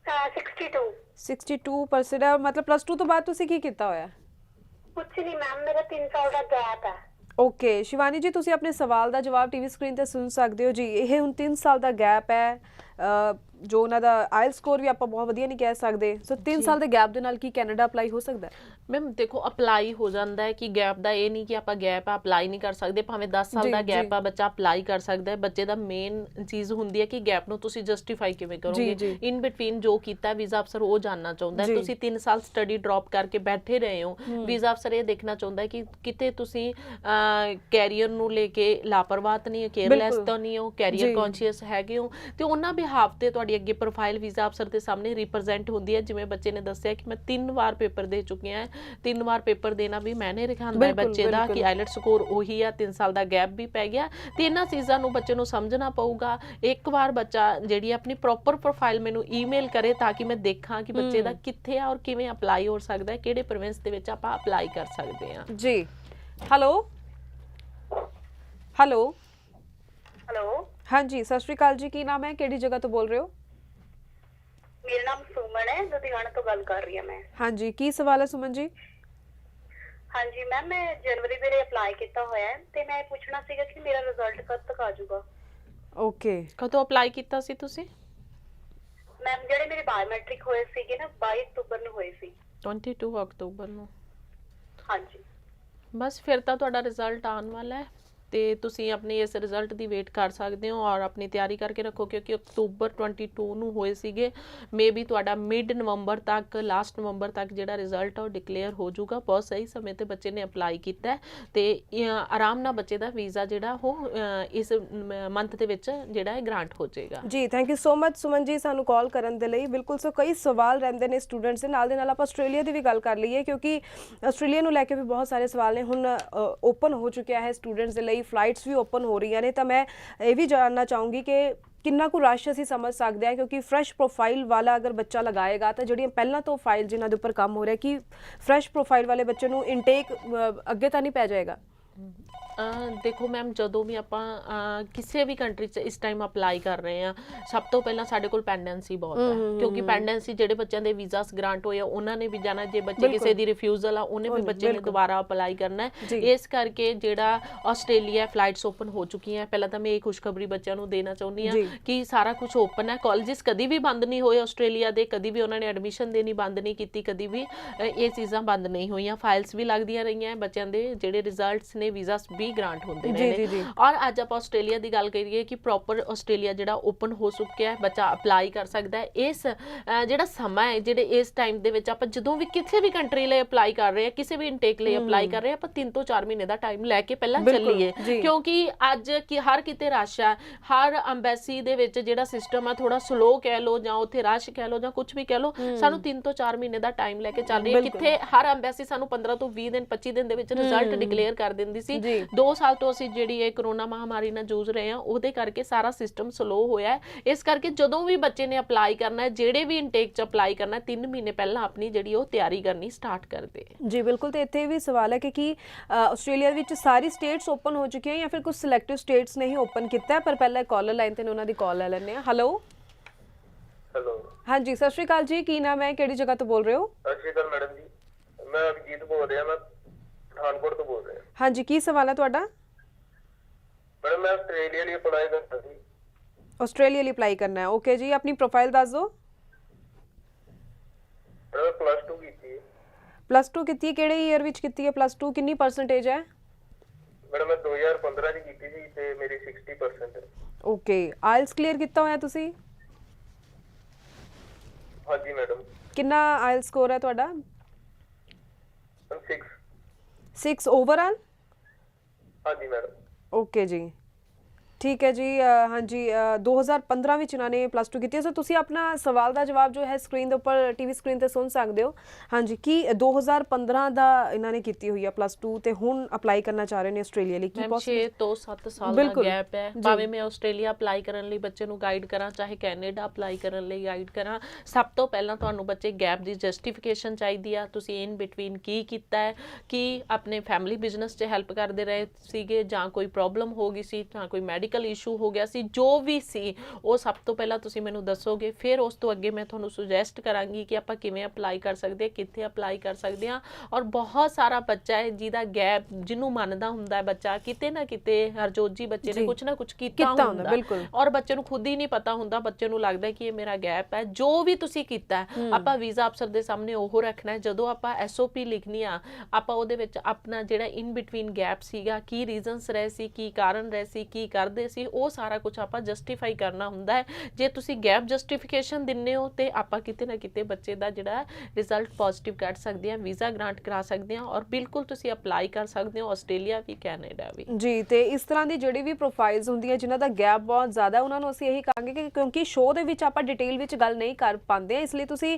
62। 62% ਹੈ, ਮਤਲਬ +2 ਤੋਂ ਬਾਅਦ ਤੁਸੀਂ ਕੀ ਕੀਤਾ ਹੋਇਆ? ਕੁਛ ਨਹੀਂ ਮੈਮ, ਮੇਰਾ 3 ਸਾਲ ਦਾ ਗੈਪ ਹੈ। ਓਕੇ ਸ਼ਿਵਾਨੀ ਜੀ, ਤੁਸੀਂ ਆਪਣੇ ਸਵਾਲ ਦਾ ਜਵਾਬ ਟੀਵੀ ਸਕਰੀਨ ਤੇ ਸੁਣ ਸਕਦੇ ਹੋ ਜੀ। ਇਹ ਹੁਣ 3 ਸਾਲ ਦਾ ਗੈਪ ਹੈ, ਜੋ ਉਹਨਾਂ ਦਾ ਆਇਲ ਸਕੋਰ ਵੀ ਆਪਾਂ ਬਹੁਤ ਵਧੀਆ ਨਹੀਂ ਕਹਿ ਸਕਦੇ। ਸੋ 3 ਸਾਲ ਦੇ ਗੈਪ ਦੇ ਨਾਲ ਕੀ ਕੈਨੇਡਾ ਅਪਲਾਈ ਹੋ ਸਕਦਾ ਹੈ? ਮੈਮ ਦੇਖੋ, ਅਪਲਾਈ ਹੋ ਜਾਂਦਾ ਹੈ ਕਿ ਗੈਪ ਦਾ ਇਹ ਨਹੀਂ ਕਿ ਆਪਾਂ ਗੈਪ ਆ ਅਪਲਾਈ ਨਹੀਂ ਕਰ ਸਕਦੇ। ਭਾਵੇਂ 10 ਸਾਲ ਦਾ ਗੈਪ ਆ, ਬੱਚਾ ਅਪਲਾਈ ਕਰ ਸਕਦਾ ਹੈ। ਬੱਚੇ ਦਾ ਮੇਨ ਚੀਜ਼ ਹੁੰਦੀ ਹੈ ਕਿ ਗੈਪ ਨੂੰ ਤੁਸੀਂ ਜਸਟੀਫਾਈ ਕਿਵੇਂ ਕਰੋਗੇ। ਇਨ ਬਿਟਵੀਨ ਜੋ ਕੀਤਾ ਵੀਜ਼ਾ ਅਫਸਰ ਉਹ ਜਾਨਣਾ ਚਾਹੁੰਦਾ ਹੈ। ਤੁਸੀਂ 3 ਸਾਲ ਸਟੱਡੀ ਡ੍ਰੌਪ ਕਰਕੇ ਬੈਠੇ ਰਹੇ ਹੋ, ਵੀਜ਼ਾ ਅਫਸਰ ਇਹ ਦੇਖਣਾ ਚਾਹੁੰਦਾ ਹੈ ਕਿ ਕਿਤੇ ਤੁਸੀਂ ਕੈਰੀਅਰ ਨੂੰ ਲੈ ਕੇ ਲਾਪਰਵਾਹ ਤਾਂ ਨਹੀਂ ਹੋ, ਕੇਅਰਲੈਸ ਤਾਂ ਨਹੀਂ ਹੋ, ਕੈਰੀਅਰ ਕੌਨਸ਼ੀਅਸ ਹੈਗੇ ਹੋ। ਤੇ ਉਹਨਾਂ ਬਿਹਾਫ ਤੇ ਤੁਹਾਡੀ ਅੱਗੇ ਪ੍ਰੋਫਾਈਲ ਵੀਜ਼ਾ ਅਫਸਰ ਦੇ ਸਾਹਮਣੇ ਰਿਪਰੈਜ਼ੈਂਟ ਹੁੰਦੀ ਹੈ। ਜਿਵੇਂ ਬੱਚੇ ਨੇ ਦੱਸਿਆ ਕਿ ਮੈਂ 3 ਵਾਰ ਪੇਪਰ ਦੇ ਚੁੱਕੀ ਹਾਂ। 3 ਵਾਰ ਪੇਪਰ ਦੇਣਾ ਵੀ ਮੈਨੇ ਰਖਾਂਦਾ ਹੈ ਬੱਚੇ ਦਾ ਕਿ ਆਈਲੈਟ ਸਕੋਰ ਉਹੀ ਆ, 3 ਸਾਲ ਦਾ ਗੈਪ ਵੀ ਪੈ ਗਿਆ। ਤੇ ਇਹਨਾਂ ਚੀਜ਼ਾਂ ਨੂੰ ਬੱਚੇ ਨੂੰ ਸਮਝਣਾ ਪਊਗਾ। ਇੱਕ ਵਾਰ ਬੱਚਾ ਜਿਹੜੀ ਆਪਣੀ ਪ੍ਰੋਪਰ ਪ੍ਰੋਫਾਈਲ ਮੈਨੂੰ ਈਮੇਲ ਕਰੇ ਤਾਂ ਕਿ ਮੈਂ ਦੇਖਾਂ ਕਿ ਬੱਚੇ ਦਾ ਕਿੱਥੇ ਆ ਔਰ ਕਿਵੇਂ ਅਪਲਾਈ ਹੋ ਸਕਦਾ ਹੈ, ਕਿਹੜੇ ਪ੍ਰੋਵਿੰਸ ਦੇ ਵਿੱਚ ਆਪਾਂ ਅਪਲਾਈ ਕਰ ਸਕਦੇ ਹਾਂ ਜੀ। ਹੈਲੋ ਹੈਲੋ ਹੈਲੋ, ਹਾਂਜੀ ਸਤਿ ਸ਼੍ਰੀ ਅਕਾਲ ਜੀ, ਕੀ ਨਾਮ ਹੈ, ਕਿਹੜੀ ਜਗ੍ਹਾ ਤੋਂ ਬੋਲ ਰਹੇ ਹੋ? ਮੇਰਾ ਨਾਮ ਸੁਮਨ ਹੈ, ਲੁਧਿਆਣਾ ਤੋਂ ਗੱਲ ਕਰ ਰਹੀ ਹਾਂ ਮੈਂ। ਹਾਂਜੀ, ਕੀ ਸਵਾਲ ਹੈ ਸੁਮਨ ਜੀ? ਹਾਂਜੀ ਮੈਮ, ਮੈਂ ਜਨਵਰੀ ਵੇਲੇ ਅਪਲਾਈ ਕੀਤਾ ਹੋਇਆ ਹੈ ਤੇ ਮੈਂ ਪੁੱਛਣਾ ਸੀਗਾ ਕਿ ਮੇਰਾ ਰਿਜ਼ਲਟ ਕਦ ਤੱਕ ਆ ਜਾਊਗਾ? ਓਕੇ, ਕਦੋਂ ਅਪਲਾਈ ਕੀਤਾ ਸੀ ਤੁਸੀਂ? ਮੈਮ ਜਿਹੜੇ ਮੇਰੇ ਬਾਇਓਮੈਟ੍ਰਿਕ ਹੋਏ ਸੀਗੇ ਨਾ 22 ਅਕਤੂਬਰ ਨੂੰ ਹੋਏ ਸੀ। 22 ਅਕਤੂਬਰ ਨੂੰ? ਹਾਂਜੀ। ਬਸ ਫਿਰ ਤਾਂ ਤੁਹਾਡਾ ਰਿਜ਼ਲਟ ਆਉਣ ਵਾਲਾ ਹੈ ਤੇ ਤੁਸੀਂ ਆਪਣੀ ਇਸ ਰਿਜ਼ਲਟ ਦੀ ਵੇਟ ਕਰ ਸਕਦੇ ਹੋ ਔਰ ਆਪਣੀ ਤਿਆਰੀ ਕਰਕੇ ਰੱਖੋ, ਕਿਉਂਕਿ ਅਕਤੂਬਰ 22 ਨੂੰ ਹੋਏ ਸੀਗੇ। ਮੇ ਬੀ ਤੁਹਾਡਾ ਮਿਡ ਨਵੰਬਰ ਤੱਕ, ਲਾਸਟ ਨਵੰਬਰ ਤੱਕ ਜਿਹੜਾ ਰਿਜ਼ਲਟ ਆ ਉਹ ਡਿਕਲੇਅਰ ਹੋ ਜਾਊਗਾ। ਬਹੁਤ ਸਹੀ ਸਮੇਂ ਤੇ ਬੱਚੇ ਨੇ ਅਪਲਾਈ ਕੀਤਾ ਤੇ ਆਰਾਮ ਨਾਲ ਬੱਚੇ ਦਾ ਵੀਜ਼ਾ ਜਿਹੜਾ ਉਹ ਇਸ ਮੰਥ ਦੇ ਵਿੱਚ ਜਿਹੜਾ ਹੈ ਗ੍ਰਾਂਟ ਹੋ ਜਾਏਗਾ। ਜੀ thank you so much Suman ਜੀ ਸਾਨੂੰ ਕਾਲ ਕਰਨ ਦੇ ਲਈ। ਬਿਲਕੁਲ, ਸੋ ਕਈ ਸਵਾਲ ਰਹਿੰਦੇ ਨੇ ਸਟੂਡੈਂਟਸ ਦੇ ਨਾਲ ਆਪਾਂ ਆਸਟ੍ਰੇਲੀਆ ਦੀ ਵੀ ਗੱਲ ਕਰ ਲਈਏ, ਕਿਉਂਕਿ ਆਸਟ੍ਰੇਲੀਆ ਨੂੰ ਲੈ ਕੇ ਵੀ ਬਹੁਤ ਸਾਰੇ ਸਵਾਲ ਨੇ। ਹੁਣ ਓਪਨ ਹੋ ਚੁੱਕਿਆ ਹੈ ਸਟੂਡੈਂਟਸ ਦੇ ਲਈ, ਫਲਾਈਟਸ ਵੀ ਓਪਨ ਹੋ ਰਹੀਆਂ ਨੇ। ਤਾਂ ਮੈਂ ਇਹ ਵੀ ਜਾਣਨਾ ਚਾਹੂੰਗੀ ਕਿ ਕਿੰਨਾ ਕੁ ਰਸ਼ ਅਸੀਂ ਸਮਝ ਸਕਦੇ ਹਾਂ, ਕਿਉਂਕਿ ਫਰੈਸ਼ ਪ੍ਰੋਫਾਈਲ ਵਾਲਾ ਅਗਰ ਬੱਚਾ ਲਗਾਏਗਾ ਤਾਂ ਜਿਹੜੀਆਂ ਪਹਿਲਾਂ ਤੋਂ ਫਾਈਲ ਜਿਨ੍ਹਾਂ ਦੇ ਉੱਪਰ ਕੰਮ ਹੋ ਰਿਹਾ, ਕਿ ਫਰੈਸ਼ ਪ੍ਰੋਫਾਈਲ ਵਾਲੇ ਬੱਚੇ ਨੂੰ ਇਨਟੇਕ ਅੱਗੇ ਤਾਂ ਨਹੀਂ ਪੈ ਜਾਏਗਾ? ਦੇਖੋ ਮੈਮ, ਜਦੋਂ ਵੀ ਆਪਾਂ ਕਿਸੇ ਵੀ ਕੰਟਰੀ 'ਚ ਇਸ ਟਾਈਮ ਅਪਲਾਈ ਕਰ ਰਹੇ ਹਾਂ, ਸਭ ਤੋਂ ਪਹਿਲਾਂ ਸਾਡੇ ਕੋਲ ਪੈਂਡੈਂਸੀ ਬਹੁਤ ਹੈ। ਕਿਉਂਕਿ ਪੈਂਡੈਂਸੀ ਜਿਹੜੇ ਬੱਚਿਆਂ ਦੇ ਵੀਜ਼ਾਸ ਗ੍ਰਾਂਟ ਹੋਏ ਆ ਉਹਨਾਂ ਨੇ ਵੀ ਜਾਣਾ, ਜੇ ਬੱਚੇ ਕਿਸੇ ਦੀ ਰਿਫਿਊਜ਼ਲ ਆ ਉਹਨੇ ਵੀ ਬੱਚੇ ਨੇ ਦੁਬਾਰਾ ਅਪਲਾਈ ਕਰਨਾ ਹੈ। ਇਸ ਕਰਕੇ ਜਿਹੜਾ ਆਸਟ੍ਰੇਲੀਆ ਫਲਾਈਟਸ ਓਪਨ ਹੋ ਚੁੱਕੀਆਂ। ਪਹਿਲਾਂ ਤਾਂ ਮੈਂ ਇਹ ਖੁਸ਼ਖਬਰੀ ਬੱਚਿਆਂ ਨੂੰ ਦੇਣਾ ਚਾਹੁੰਦੀ ਹਾਂ ਕਿ ਸਾਰਾ ਕੁਝ ਓਪਨ ਹੈ। ਕਾਲਜਿਸ ਕਦੀ ਵੀ ਬੰਦ ਨਹੀਂ ਹੋਏ ਆਸਟ੍ਰੇਲੀਆ ਦੇ, ਕਦੀ ਵੀ ਉਹਨਾਂ ਨੇ ਐਡਮਿਸ਼ਨ ਦੇਣੀ ਬੰਦ ਨਹੀਂ ਕੀਤੀ, ਕਦੀ ਵੀ ਇਹ ਚੀਜ਼ਾਂ ਬੰਦ ਨਹੀਂ ਹੋਈਆਂ। ਫਾਈਲਸ ਵੀ ਲੱਗਦੀਆਂ ਰਹੀਆਂ ਬੱਚਿਆਂ ਦੇ, ਜਿਹੜੇ ਰਿਜ਼ਲਟਸ ਨੇ ਵੀਜ਼ਾਸ ਵੀ ਗ੍ਰਾਂਟ ਹੁੰਦੇ ਨੇ। ਔਰ ਅੱਜ ਆਪਾਂ ਆਸਟ੍ਰੇਲੀਆ ਦੀ ਗੱਲ ਕਰੀਏ ਕਿ ਪ੍ਰੋਪਰ ਆਸਟ੍ਰੇਲੀਆ ਜਿਹੜਾ ਓਪਨ ਹੋ ਚੁੱਕਿਆ ਹੈ, ਬੱਚਾ ਅਪਲਾਈ ਕਰ ਸਕਦਾ ਹੈ। ਇਸ ਜਿਹੜਾ ਸਮਾਂ ਹੈ, ਜਿਹੜੇ ਇਸ ਟਾਈਮ ਦੇ ਵਿੱਚ ਆਪਾਂ ਜਦੋਂ ਵੀ ਕਿਸੇ ਵੀ ਕੰਟਰੀ ਲਈ ਅਪਲਾਈ ਕਰ ਰਹੇ ਹਾਂ, ਕਿਸੇ ਵੀ ਇਨਟੇਕ ਲਈ ਅਪਲਾਈ ਕਰ ਰਹੇ ਹਾਂ, ਆਪਾਂ 3 ਤੋਂ 4 ਮਹੀਨੇ ਦਾ ਟਾਈਮ ਲੈ ਕੇ ਪਹਿਲਾਂ ਚੱਲੀਏ, ਕਿਉਂਕਿ ਅੱਜ ਹਰ ਕਿਤੇ ਰਸ਼ ਹੈ। ਹਰ ਅੰਬੈਸੀ ਦੇ ਵਿੱਚ ਜਿਹੜਾ ਸਿਸਟਮ ਹੈ ਥੋੜਾ ਸਲੋ ਕਹਿ ਲਓ ਜਾਂ ਉੱਥੇ ਰਸ਼ ਕਹਿ ਲਓ ਜਾਂ ਕੁਝ ਵੀ ਕਹਿ ਲਓ, ਸਾਨੂੰ 3 ਤੋਂ 4 ਮਹੀਨੇ ਦਾ ਟਾਈਮ ਲੈ ਕੇ ਚੱਲ ਰਹੀ ਹੈ। ਕਿੱਥੇ ਹਰ ਅੰਬੈਸੀ ਸਾਨੂੰ 15 ਤੋਂ 20 ਦਿਨ 25 ਦਿਨ ਦੇ ਵਿੱਚ ਰਿਜ਼ਲਟ ਡਿਕਲੇਅਰ ਕਰ ਦਿੰਦੀ ਸੀ। 2 ਸਾਲ ਤੋਂ ਅਸੀਂ ਜਿਹੜੀ ਇਹ ਕਰੋਨਾ ਮਹਾਮਾਰੀ ਨਾਲ ਜੂਝ ਰਹੇ ਹਾਂ, ਉਹਦੇ ਕਰਕੇ ਸਾਰਾ ਸਿਸਟਮ ਸਲੋ ਹੋਇਆ ਹੈ। ਇਸ ਕਰਕੇ ਜਦੋਂ ਵੀ ਬੱਚੇ ਨੇ ਅਪਲਾਈ ਕਰਨਾ ਹੈ, ਜਿਹੜੇ ਵੀ ਇਨਟੇਕ 'ਚ ਅਪਲਾਈ ਕਰਨਾ, 3 ਮਹੀਨੇ ਪਹਿਲਾਂ ਆਪਣੀ ਜਿਹੜੀ ਉਹ ਤਿਆਰੀ ਕਰਨੀ ਸਟਾਰਟ ਕਰਦੇ। ਜੀ ਬਿਲਕੁਲ। ਤੇ ਇੱਥੇ ਵੀ ਸਵਾਲ ਹੈ ਕਿ ਆਸਟ੍ਰੇਲੀਆ ਵਿੱਚ ਸਾਰੀ ਸਟੇਟਸ ਓਪਨ ਹੋ ਚੁੱਕੀਆਂ ਜਾਂ ਫਿਰ ਕੁਝ ਸਿਲੈਕਟਿਵ ਸਟੇਟਸ ਨੇ ਹੀ ਓਪਨ ਕੀਤਾ ਹੈ? ਪਰ ਪਹਿਲਾਂ ਕਾਲਰ ਲਾਈਨ ਤੇ ਉਹਨਾਂ ਦੀ ਕਾਲ ਲੈ ਲੈਂਦੇ ਹਾਂ। ਹੈਲੋ ਹੈਲੋ, ਹਾਂਜੀ ਸਤਿ ਸ਼੍ਰੀ ਅਕਾਲ ਜੀ, ਕੀ ਨਾਮ ਹੈ, ਕਿਹੜੀ ਜਗ੍ਹਾ ਤੋਂ ਬੋਲ ਰਹੇ ਹੋ? ਸਤਿ ਸ਼੍ਰੀ ਅਕਾਲ ਮੈਡਮ ਜੀ। ਮੈਂ ਅਭਿਜੀਤ ਬੋਲ ਰਿਹਾ, ਮੈਂ ਪਠਾਨਕੋਟ ਤੋਂ ਬੋਲ ਰਿਹਾ। ਹਾਂਜੀ ਕੀ ਸਵਾਲ ਹੈ ਤੁਹਾਡਾ? ਮੈਡਮ ਮੈਂ ਆਸਟ੍ਰੇਲੀਆ ਲਈ ਅਪਲਾਈ ਕਰਨਾ ਸੀ। ਆਸਟ੍ਰੇਲੀਆ ਲਈ ਅਪਲਾਈ ਕਰਨਾ ਹੈ, ਓਕੇ ਜੀ। ਆਪਣੀ ਪ੍ਰੋਫਾਈਲ ਦੱਸ ਦਿਓ। ਮੈਡਮ ਪਲੱਸ 2 ਕੀਤੀ ਹੈ। ਪਲੱਸ 2 ਕੀਤੀ ਹੈ, ਕਿਹੜੇ ਈਅਰ ਵਿੱਚ ਕੀਤੀ ਹੈ ਪਲੱਸ 2? ਕਿੰਨੀ ਪਰਸੈਂਟੇਜ ਹੈ? ਮੈਡਮ ਮੈਂ 2015 ਚ ਕੀਤੀ ਸੀ ਤੇ ਮੇਰੀ 60% ਹੈ। ਓਕੇ, ਆਇਲਸ ਕਲੀਅਰ ਕੀਤਾ ਹੋਇਆ ਤੁਸੀਂ? ਹਾਂਜੀ ਮੈਡਮ। ਕਿੰਨਾ ਆਇਲਸ ਸਕੋਰ ਹੈ ਤੁਹਾਡਾ? 6। 6 ਓਵਰਆਲ? ਹਾਂਜੀ ਮੈਡਮ। ਓਕੇ ਜੀ, ਠੀਕ ਹੈ ਜੀ। ਹਾਂਜੀ 2015 ਵਿੱਚ ਇਹਨਾਂ ਨੇ ਪਲੱਸ 2 ਕੀਤੀ ਹੈ। ਸੋ ਤੁਸੀਂ ਆਪਣਾ ਸਵਾਲ ਦਾ ਜਵਾਬ ਜੋ ਹੈ ਸਕਰੀਨ ਦੇ ਉੱਪਰ ਟੀਵੀ ਸਕਰੀਨ ਤੇ ਸੁਣ ਸਕਦੇ ਹੋ। ਹਾਂਜੀ, ਕੀ 2015 ਦਾ ਇਹਨਾਂ ਨੇ ਕੀਤੀ ਹੋਈ ਹੈ ਪਲੱਸ 2 ਤੇ ਹੁਣ ਅਪਲਾਈ ਕਰਨਾ ਚਾਹ ਰਹੇ ਨੇ ਆਸਟ੍ਰੇਲੀਆ ਲਈ? ਕੀ 6 ਤੋਂ 7 ਸਾਲ ਦਾ ਗੈਪ ਹੈ। ਭਾਵੇਂ ਮੈਂ ਆਸਟ੍ਰੇਲੀਆ ਅਪਲਾਈ ਕਰਨ ਲਈ ਬੱਚੇ ਨੂੰ ਗਾਈਡ ਕਰਾਂ, ਚਾਹੇ ਕੈਨੇਡਾ ਅਪਲਾਈ ਕਰਨ ਲਈ ਗਾਈਡ ਕਰਾਂ, ਸਭ ਤੋਂ ਪਹਿਲਾਂ ਤੁਹਾਨੂੰ ਬੱਚੇ ਗੈਪ ਦੀ ਜਸਟੀਫਿਕੇਸ਼ਨ ਚਾਹੀਦੀ ਆ। ਤੁਸੀਂ ਇਨ ਬਿਟਵੀਨ ਕੀ ਕੀਤਾ ਹੈ, ਕੀ ਆਪਣੇ ਫੈਮਿਲੀ ਬਿਜ਼ਨਸ 'ਚ ਹੈਲਪ ਕਰਦੇ ਰਹੇ ਸੀਗੇ, ਜਾਂ ਕੋਈ ਪ੍ਰੋਬਲਮ ਹੋ ਗਈ ਸੀ, ਜਾਂ ਕੋਈ ਮੈਡੀਕਲ ਇਸ਼ੂ ਹੋ ਗਿਆ ਸੀ, ਜੋ ਵੀ ਸੀ ਉਹ ਸਭ ਤੋਂ ਪਹਿਲਾਂ ਤੁਸੀਂ ਮੈਨੂੰ ਦੱਸੋਗੇ। ਫਿਰ ਉਸ ਤੋਂ ਅੱਗੇ ਮੈਂ ਤੁਹਾਨੂੰ ਸੁਜੈਸਟ ਕਰਾਂਗੀ ਕਿ ਆਪਾਂ ਕਿਵੇਂ ਅਪਲਾਈ ਕਰ ਸਕਦੇ ਹਾਂ, ਕਿੱਥੇ ਅਪਲਾਈ ਕਰ ਸਕਦੇ ਹਾਂ। ਔਰ ਬਹੁਤ ਸਾਰਾ ਬੱਚਾ ਹੈ ਜਿਹਦਾ ਗੈਪ, ਜਿਹਨੂੰ ਮੰਨਦਾ ਹੁੰਦਾ ਹੈ ਬੱਚਾ ਕਿਤੇ ਨਾ ਕਿਤੇ, ਹਰਜੋਤ ਜੀ ਬੱਚੇ ਨੇ ਕੁਝ ਨਾ ਕੁਝ ਕੀਤਾ ਹੁੰਦਾ ਔਰ ਬੱਚੇ ਨੂੰ ਖੁਦ ਹੀ ਨਹੀਂ ਪਤਾ ਹੁੰਦਾ। ਬੱਚੇ ਨੂੰ ਲੱਗਦਾ ਕਿ ਇਹ ਮੇਰਾ ਗੈਪ ਹੈ। ਜੋ ਵੀ ਤੁਸੀਂ ਕੀਤਾ ਹੈ ਆਪਾਂ ਵੀਜ਼ਾ ਅਫਸਰ ਦੇ ਸਾਹਮਣੇ ਉਹ ਰੱਖਣਾ ਹੈ। ਜਦੋਂ ਆਪਾਂ SOP ਲਿਖਣੀ ਆ, ਆਪਾਂ ਉਹਦੇ ਵਿੱਚ ਆਪਣਾ ਜਿਹੜਾ ਇਨ ਬਿਟਵੀਨ ਗੈਪ ਸੀਗਾ, ਕੀ ਰੀਜ਼ਨਸ ਰਹੇ ਸੀ, ਕੀ ਕਾਰਨ ਰਹੇ ਸੀ, ਕੀ ਕਰਦੇ ਸੀ, ਉਹ ਸਾਰਾ ਕੁਝ ਆਪਾਂ ਜਸਟੀਫਾਈ ਕਰਨਾ ਹੁੰਦਾ ਹੈ। ਜੇ ਤੁਸੀਂ ਗੈਪ ਜਸਟੀਫਿਕੇਸ਼ਨ ਦਿੰਨੇ ਹੋ ਤੇ ਆਪਾਂ ਕਿਤੇ ਨਾ ਕਿਤੇ ਬੱਚੇ ਦਾ ਜਿਹੜਾ ਰਿਜ਼ਲਟ ਪੋਜ਼ਿਟਿਵ ਕੱਢ ਸਕਦੇ ਹਾਂ, ਵੀਜ਼ਾ ਗ੍ਰਾਂਟ ਕਰਾ ਸਕਦੇ ਹਾਂ ਔਰ ਬਿਲਕੁਲ ਤੁਸੀਂ ਅਪਲਾਈ ਕਰ ਸਕਦੇ ਹੋ ਆਸਟ੍ਰੇਲੀਆ ਵੀ, ਕੈਨੇਡਾ ਵੀ। ਜੀ, ਤੇ ਇਸ ਤਰ੍ਹਾਂ ਦੀ ਜਿਹੜੀ ਵੀ ਪ੍ਰੋਫਾਈਲਸ ਹੁੰਦੀਆਂ ਜਿਨ੍ਹਾਂ ਦਾ ਗੈਪ ਬਹੁਤ ਜ਼ਿਆਦਾ, ਉਹਨਾਂ ਨੂੰ ਅਸੀਂ ਇਹੀ ਕਹਾਂਗੇ ਕਿ ਕਿਉਂਕਿ ਸ਼ੋਅ ਦੇ ਵਿੱਚ ਆਪਾਂ ਡਿਟੇਲ ਵਿੱਚ ਗੱਲ ਨਹੀਂ ਕਰ ਪਾਉਂਦੇ, ਇਸ ਲਈ ਤੁਸੀਂ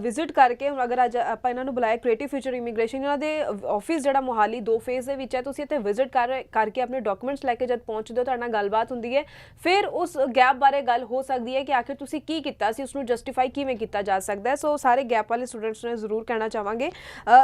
ਵਿਜ਼ਿਟ ਕਰਕੇ, ਅਗਰ ਅੱਜ ਆਪਾਂ ਇਹਨਾਂ ਨੂੰ ਬੁਲਾਇਆ ਕ੍ਰੀਏਟਿਵ ਫਿਊਚਰ ਇਮੀਗ੍ਰੇਸ਼ਨ, ਇਹਨਾਂ ਦੇ ਆਫਿਸ ਜਿਹੜਾ ਮੋਹਾਲੀ 2 ਫੇਜ਼ ਦੇ ਵਿੱਚ ਹੈ, ਤੁਸੀਂ ਇੱਥੇ ਵਿਜ਼ਿਟ ਕਰਕੇ ਆਪਣੇ ਡਾਕੂਮੈਂਟਸ ਲੈ ਕੇ ਜਦ ਪਹੁੰਚਦੇ ਹੋ, ਤੁਹਾਡੇ ਨਾਲ ਗੱਲਬਾਤ ਹੁੰਦੀ ਹੈ। ਫਿਰ ਉਸ ਗੈਪ ਬਾਰੇ ਗੱਲ ਹੋ ਸਕਦੀ ਹੈ ਕਿ ਆਖਿਰ ਤੁਸੀਂ ਕੀ ਕੀਤਾ ਸੀ, ਉਸਨੂੰ ਜਸਟੀਫਾਈ ਕਿਵੇਂ ਕੀਤਾ ਜਾ ਸਕਦਾ ਹੈ। ਸੋ ਸਾਰੇ ਗੈਪ ਵਾਲੇ ਸਟੂਡੈਂਟਸ ਨੇ ਜ਼ਰੂਰ ਕਹਿਣਾ ਚਾਹਾਂਗੇ।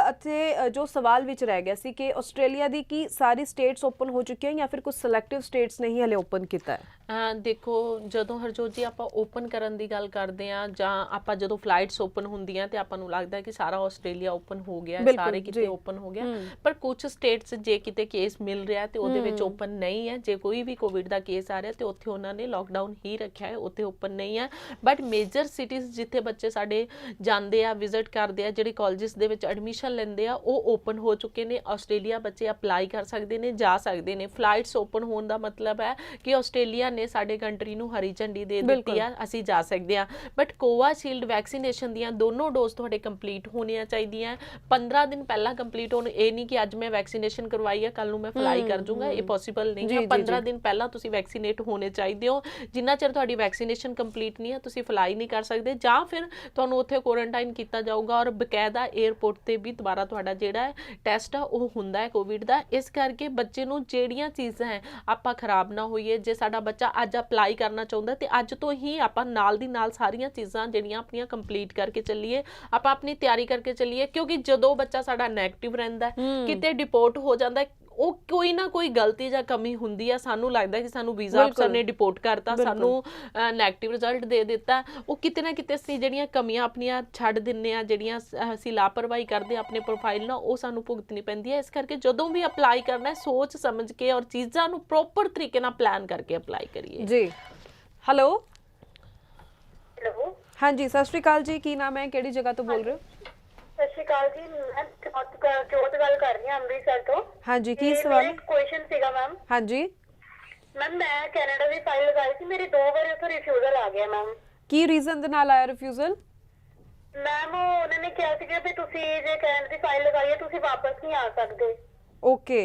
ਅਤੇ ਜੋ ਸਵਾਲ ਵਿੱਚ ਰਹਿ ਗਿਆ ਸੀ ਕਿ ਆਸਟ੍ਰੇਲੀਆ ਦੀ ਕੀ ਸਾਰੀ ਸਟੇਟਸ ਓਪਨ ਹੋ ਚੁੱਕੀਆਂ ਜਾਂ ਫਿਰ ਕੁਝ ਸਿਲੈਕਟਿਵ ਸਟੇਟਸ ਨਹੀਂ ਹਲੇ ਓਪਨ ਕੀਤਾ ਹੈ? ਦੇਖੋ, ਜਦੋਂ ਹਰਜੋਤ ਜੀ ਆਪਾਂ ਓਪਨ ਕਰਨ ਦੀ ਗੱਲ ਕਰਦੇ ਆ, ਜਾਂ ਆਪਾਂ ਜਦੋਂ ਫਲਾਈਟਸ ਓਪਨ ਹੁੰਦੀਆਂ ਤੇ ਆਪਾਂ ਨੂੰ ਲੱਗਦਾ ਕਿ ਸਾਰਾ ਆਸਟ੍ਰੇਲੀਆ ਓਪਨ ਹੋ ਗਿਆ, ਸਾਰੇ ਕਿਤੇ ਓਪਨ ਹੋ ਗਿਆ, ਪਰ ਕੁਝ ਸਟੇਟਸ ਜੇ ਕਿਤੇ ਕੇਸ ਮਿਲ ਰਿਹਾ ਤੇ ਉਹਦੇ ਵਿੱਚ ਓਪਨ ਨਹੀਂ ਹੈ। ਜੇ ਕੋਈ ਵੀ ਕੋਵਿਡ ਦਾ ਕੇਸ ਆ ਰਿਹਾ ਤੇ ਉੱਥੇ ਉਹਨਾਂ ਨੇ ਲੋਕਡਾਊਨ ਹੀ ਰੱਖਿਆ ਹੈ, ਉੱਥੇ ਓਪਨ ਨਹੀਂ ਹੈ। ਬਟ ਮੇਜਰ ਸਿਟੀਜ਼ ਜਿੱਥੇ ਬੱਚੇ ਸਾਡੇ ਜਾਂਦੇ ਆ, ਵਿਜ਼ਿਟ ਕਰਦੇ ਆ, ਜਿਹੜੇ ਕਾਲਜਿਸ ਦੇ ਵਿੱਚ ਐਡਮਿਸ਼ਨ ਲੈਂਦੇ ਆ, ਉਹ ਓਪਨ ਹੋ ਚੁੱਕੇ ਨੇ। ਆਸਟ੍ਰੇਲੀਆ ਬੱਚੇ ਅਪਲਾਈ ਕਰ ਸਕਦੇ ਨੇ, ਜਾ ਸਕਦੇ ਨੇ। ਫਲਾਈਟਸ ਓਪਨ ਹੋਣ ਦਾ ਮਤਲਬ ਹੈ ਕਿ ਆਸਟ੍ਰੇਲੀਆ ਨੇ ਸਾਡੇ ਕੰਟਰੀ ਨੂੰ ਹਰੀ ਝੰਡੀ ਦੇ ਦਿੱਤੀ ਆ, ਅਸੀਂ ਜਾ ਸਕਦੇ ਆ। ਬਟ ਕੋਵਾਸ਼ੀਲਡ ਵੈਕਸੀਨੇਸ਼ਨ ਦੀਆਂ ਦੋਨੋਂ ਡੋਜ਼ ਤੁਹਾਡੇ ਕੰਪਲੀਟ ਹੋਣੀਆਂ ਚਾਹੀਦੀਆਂ। 15 ਦਿਨ ਪਹਿਲਾਂ ਕੰਪਲੀਟ ਹੋਣ, ਇਹ ਨਹੀਂ ਕਿ ਅੱਜ ਮੈਂ ਵੈਕਸੀਨੇਸ਼ਨ ਕਰਵਾਈ ਹੈ ਕੱਲ ਨੂੰ ਮੈਂ ਫਲਾਈ ਕਰ ਜੂੰਗਾ, ਇਹ ਪੋਸੀਬਲ ਨਹੀਂ ਹੈ। 15 ਦਿਨ ਪਹਿਲਾਂ ਤੁਸੀਂ ਵੈਕਸੀਨੇਟ ਹੋਣੇ ਚਾਹੀਦੇ ਹੋ। ਜਿੰਨਾ ਚਿਰ ਤੁਹਾਡੀ ਵੈਕਸੀਨੇਸ਼ਨ ਕੰਪਲੀਟ ਨਹੀਂ ਹੈ, ਤੁਸੀਂ ਫਲਾਈ ਨਹੀਂ ਕਰ ਸਕਦੇ, ਜਾਂ ਫਿਰ ਤੁਹਾਨੂੰ ਉੱਥੇ ਕੁਆਰੰਟਾਈਨ ਕੀਤਾ ਜਾਊਗਾ ਔਰ ਬਕਾਇਦਾ 에ਅਰਪੋਰਟ ਤੇ ਵੀ ਦੁਬਾਰਾ ਤੁਹਾਡਾ ਜਿਹੜਾ ਟੈਸਟ ਆ ਉਹ ਹੁੰਦਾ ਹੈ ਕੋਵਿਡ ਦਾ। ਇਸ ਕਰਕੇ ਬੱਚੇ ਨੂੰ ਜਿਹੜੀਆਂ ਚੀਜ਼ਾਂ ਹੈ ਆਪਾਂ ਖਰਾਬ ਨਾ ਹੋਈਏ। ਜੇ ਸਾਡਾ ਬੱਚਾ ਅੱਜ ਅਪਲਾਈ ਕਰਨਾ ਚਾਹੁੰਦਾ ਤੇ ਅੱਜ ਤੋਂ ਹੀ ਆਪਾਂ ਨਾਲ ਦੀ ਨਾਲ ਸਾਰੀਆਂ ਚੀਜ਼ਾਂ ਜਿਹੜੀਆਂ ਆਪਣੀਆਂ ਕੰਪਲੀਟ ਕਰਕੇ ਚੱਲੀਏ, ਆਪਾਂ ਆਪਣੀ ਤਿਆਰੀ ਕਰਕੇ ਚੱਲੀਏ। ਕਿਉਂਕਿ ਜਦੋਂ ਬੱਚਾ ਸਾਡਾ ਨੈਗੇਟਿਵ ਰਹਿੰਦਾ, ਕਿਤੇ ਡਿਪੋਰਟ ਹੋ ਜਾਂਦਾ, ਉਹ ਕੋਈ ਨਾ ਕੋਈ ਗਲਤੀ ਜਾਂ ਕਮੀ ਹੁੰਦੀ ਆ, ਸਾਨੂੰ ਲੱਗਦਾ ਕਿ ਸਾਨੂੰ ਵੀਜ਼ਾ ਅਫਸਰ ਨੇ ਡਿਪੋਰਟ ਕਰਤਾ, ਸਾਨੂੰ ਨੈਗੇਟਿਵ ਰਿਜ਼ਲਟ ਦੇ ਦਿੱਤਾ, ਉਹ ਕਿਤੇ ਨਾ ਕਿਤੇ ਅਸੀਂ ਜਿਹੜੀਆਂ ਕਮੀਆਂ ਆਪਣੀਆਂ ਛੱਡ ਦਿੰਨੇ ਆ, ਜਿਹੜੀਆਂ ਅਸੀਂ ਲਾਪਰਵਾਹੀ ਕਰਦੇ ਆ ਆਪਣੇ ਪ੍ਰੋਫਾਈਲ ਨਾਲ, ਉਹ ਸਾਨੂੰ ਭੁਗਤਣੀ ਪੈਂਦੀ ਹੈ। ਇਸ ਕਰਕੇ ਜਦੋਂ ਵੀ ਅਪਲਾਈ ਕਰਨਾ ਹੈ ਸੋਚ ਸਮਝ ਕੇ ਔਰ ਚੀਜ਼ਾਂ ਨੂੰ ਪ੍ਰੋਪਰ ਤਰੀਕੇ ਨਾਲ ਪਲਾਨ ਕਰਕੇ ਅਪਲਾਈ ਕਰੀਏ। ਜੀ, ਹੈਲੋ। ਹੈਲੋ, ਹਾਂਜੀ ਸਤਿ ਸ਼੍ਰੀ ਅਕਾਲ ਜੀ, ਕੀ ਨਾਮ ਹੈ, ਕਿਹੜੀ ਜਗ੍ਹਾ ਤੋਂ ਬੋਲ ਰਹੇ ਹੋ? ਸਤਿ ਸ਼੍ਰੀ ਅਕਾਲ ਜੀ, ਮੈਂ ਜੋਤ ਗੱਲ ਕਰ ਰਹੀ ਹਾਂ ਅੰਮ੍ਰਿਤਸਰ ਤੋਂ। ਹਾਂਜੀ, ਕੀ ਸਵਾਲ? ਇੱਕ ਕੁਐਸਚਨ ਸੀਗਾ ਮੈਮ। ਹਾਂਜੀ ਮੈਮ, ਮੈਂ ਕੈਨੇਡਾ ਦੀ ਫਾਈਲ ਲਗਾਈ ਸੀ, ਮੇਰੀ 2 ਵਾਰ ਉੱਥੋਂ ਰਿਫਿਊਜ਼ਲ ਆ ਗਿਆ ਮੈਮ। ਕੀ ਰੀਜ਼ਨ ਦੇ ਨਾਲ ਆਇਆ ਰਿਫਿਊਜ਼ਲ? ਮੈਮ ਉਹਨਾਂ ਨੇ ਕਿਹਾ ਸੀਗਾ ਵੀ ਤੁਸੀਂ ਜੇ ਕੈਨੇਡਾ ਦੀ ਫਾਈਲ ਲਗਾਈ ਹੈ ਤੁਸੀਂ ਵਾਪਸ ਨਹੀਂ ਆ ਸਕਦੇ। ਓਕੇ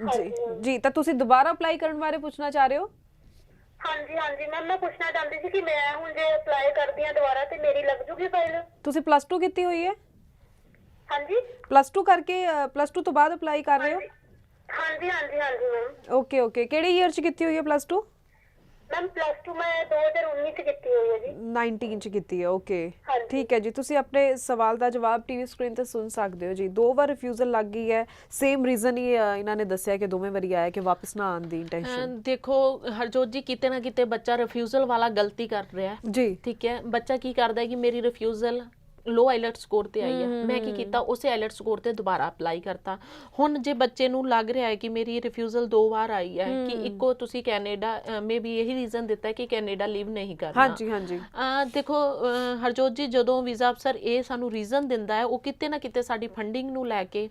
ਜੀ ਜੀ, ਤਾਂ ਤੁਸੀਂ ਦੁਬਾਰਾ ਅਪਲਾਈ ਕਰਨ ਬਾਰੇ ਪੁੱਛਣਾ ਚਾਹ ਰਹੇ ਹੋ? ਹਾਂਜੀ ਹਾਂਜੀ ਮੈਮ, ਮੈਂ ਪੁੱਛਣਾ ਚਾਹੁੰਦੀ ਸੀ ਕਿ ਮੈਂ ਹੁਣ ਜੇ ਅਪਲਾਈ ਕਰਦੀ ਹਾਂ ਦੁਬਾਰਾ ਤੇ ਮੇਰੀ ਲੱਗ ਜੂਗੀ ਫਾਈਲ? ਤੁਸੀਂ ਪਲੱਸ 2 ਕੀਤੀ ਹੋਈ ਹੈ? ਹਾਂਜੀ, ਪਲੱਸ 2 ਕਰਕੇ ਪਲੱਸ 2 ਤੋਂ ਬਾਅਦ ਅਪਲਾਈ ਕਰ ਰਹੇ ਹੋ? ਹਾਂਜੀ ਹਾਂਜੀ ਹਾਂਜੀ ਮੈਮ। ਓਕੇ ਓਕੇ, ਕਿਹੜੇ ਈਅਰ 'ਚ ਕੀਤੀ ਹੋਈ ਹੈ ਪਲੱਸ 2? ਮੈਮ ਪਲੱਸ 2 ਮੈਂ 2019 ਚ ਕੀਤੀ ਹੋਈ ਹੈ ਜੀ। 19 ਚ ਕੀਤੀ ਹੈ, ਓਕੇ ਹਾਂਜੀ। ਠੀਕ ਹੈ ਜੀ। ਤੁਸੀਂ ਆਪਣੇ ਸਵਾਲ ਦਾ ਜਵਾਬ ਟੀਵੀ ਸਕਰੀਨ ਤੇ ਸੁਣ ਸਕਦੇ ਹੋ ਜੀ। 2 ਵਾਰ ਰਿਫਿਊਜ਼ਲ ਲੱਗ ਗਈ ਹੈ, ਸੇਮ ਰੀਜ਼ਨ ਹੀ ਇਹਨਾਂ ਨੇ ਦੱਸਿਆ ਕਿ ਦੋਵੇਂ ਵਾਰੀ ਆਇਆ ਕਿ ਵਾਪਸ ਨਾ ਆਉਣ ਦੀ ਇੰਟੈਂਸ਼ਨ। ਦੇਖੋ ਹਰਜੋਤ ਜੀ, ਕਿਤੇ ਨਾ ਕਿਤੇ ਬੱਚਾ ਰਿਫਿਊਜ਼ਲ ਵਾਲਾ ਗਲਤੀ ਕਰ ਰਿਹਾ ਹੈ। ਜੀ ਠੀਕ ਹੈ, ਬੱਚਾ ਕੀ ਕਰਦਾ ਹੈ ਕਿ ਮੇਰੀ ਰਿਫਿਊਜ਼ਲ ਲੋ ਆਈਲੈਟ ਸਕੋਰ ਤੇ ਆਈ ਹੈ, ਮੈਂ ਕੀ ਕੀਤਾ, ਉਸੇ ਆਈਲੈਟ ਸਕੋਰ ਤੇ ਦੁਬਾਰਾ ਅਪਲਾਈ ਕਰਤਾ। ਹੁਣ ਜੇ ਬੱਚੇ ਨੂੰ ਲੱਗ ਰਿਹਾ ਹੈ ਕਿ ਮੇਰੀ ਰਿਫਿਊਜ਼ਲ 2 ਵਾਰ ਆਈ ਹੈ ਕਿ ਇੱਕੋ ਤੁਸੀਂ ਕੈਨੇਡਾ ਮੇ ਵੀ ਇਹੀ ਰੀਜ਼ਨ ਦਿੱਤਾ ਹੈ ਕਿ ਕੈਨੇਡਾ ਲੀਵ ਨਹੀਂ ਕਰਨਾ। ਹਾਂਜੀ ਹਾਂਜੀ ਦੇਖੋ ਹਰਜੋਤ ਜੀ, ਜਦੋਂ ਵੀਜ਼ਾ ਅਫਸਰ ਇਹ ਸਾਨੂੰ ਰੀਜ਼ਨ ਦਿੰਦਾ ਹੈ, ਉਹ ਕਿਤੇ ਨਾ ਕਿਤੇ ਸਾਡੀ ਫੰਡਿੰਗ ਨੂੰ ਲੈ ਕੇ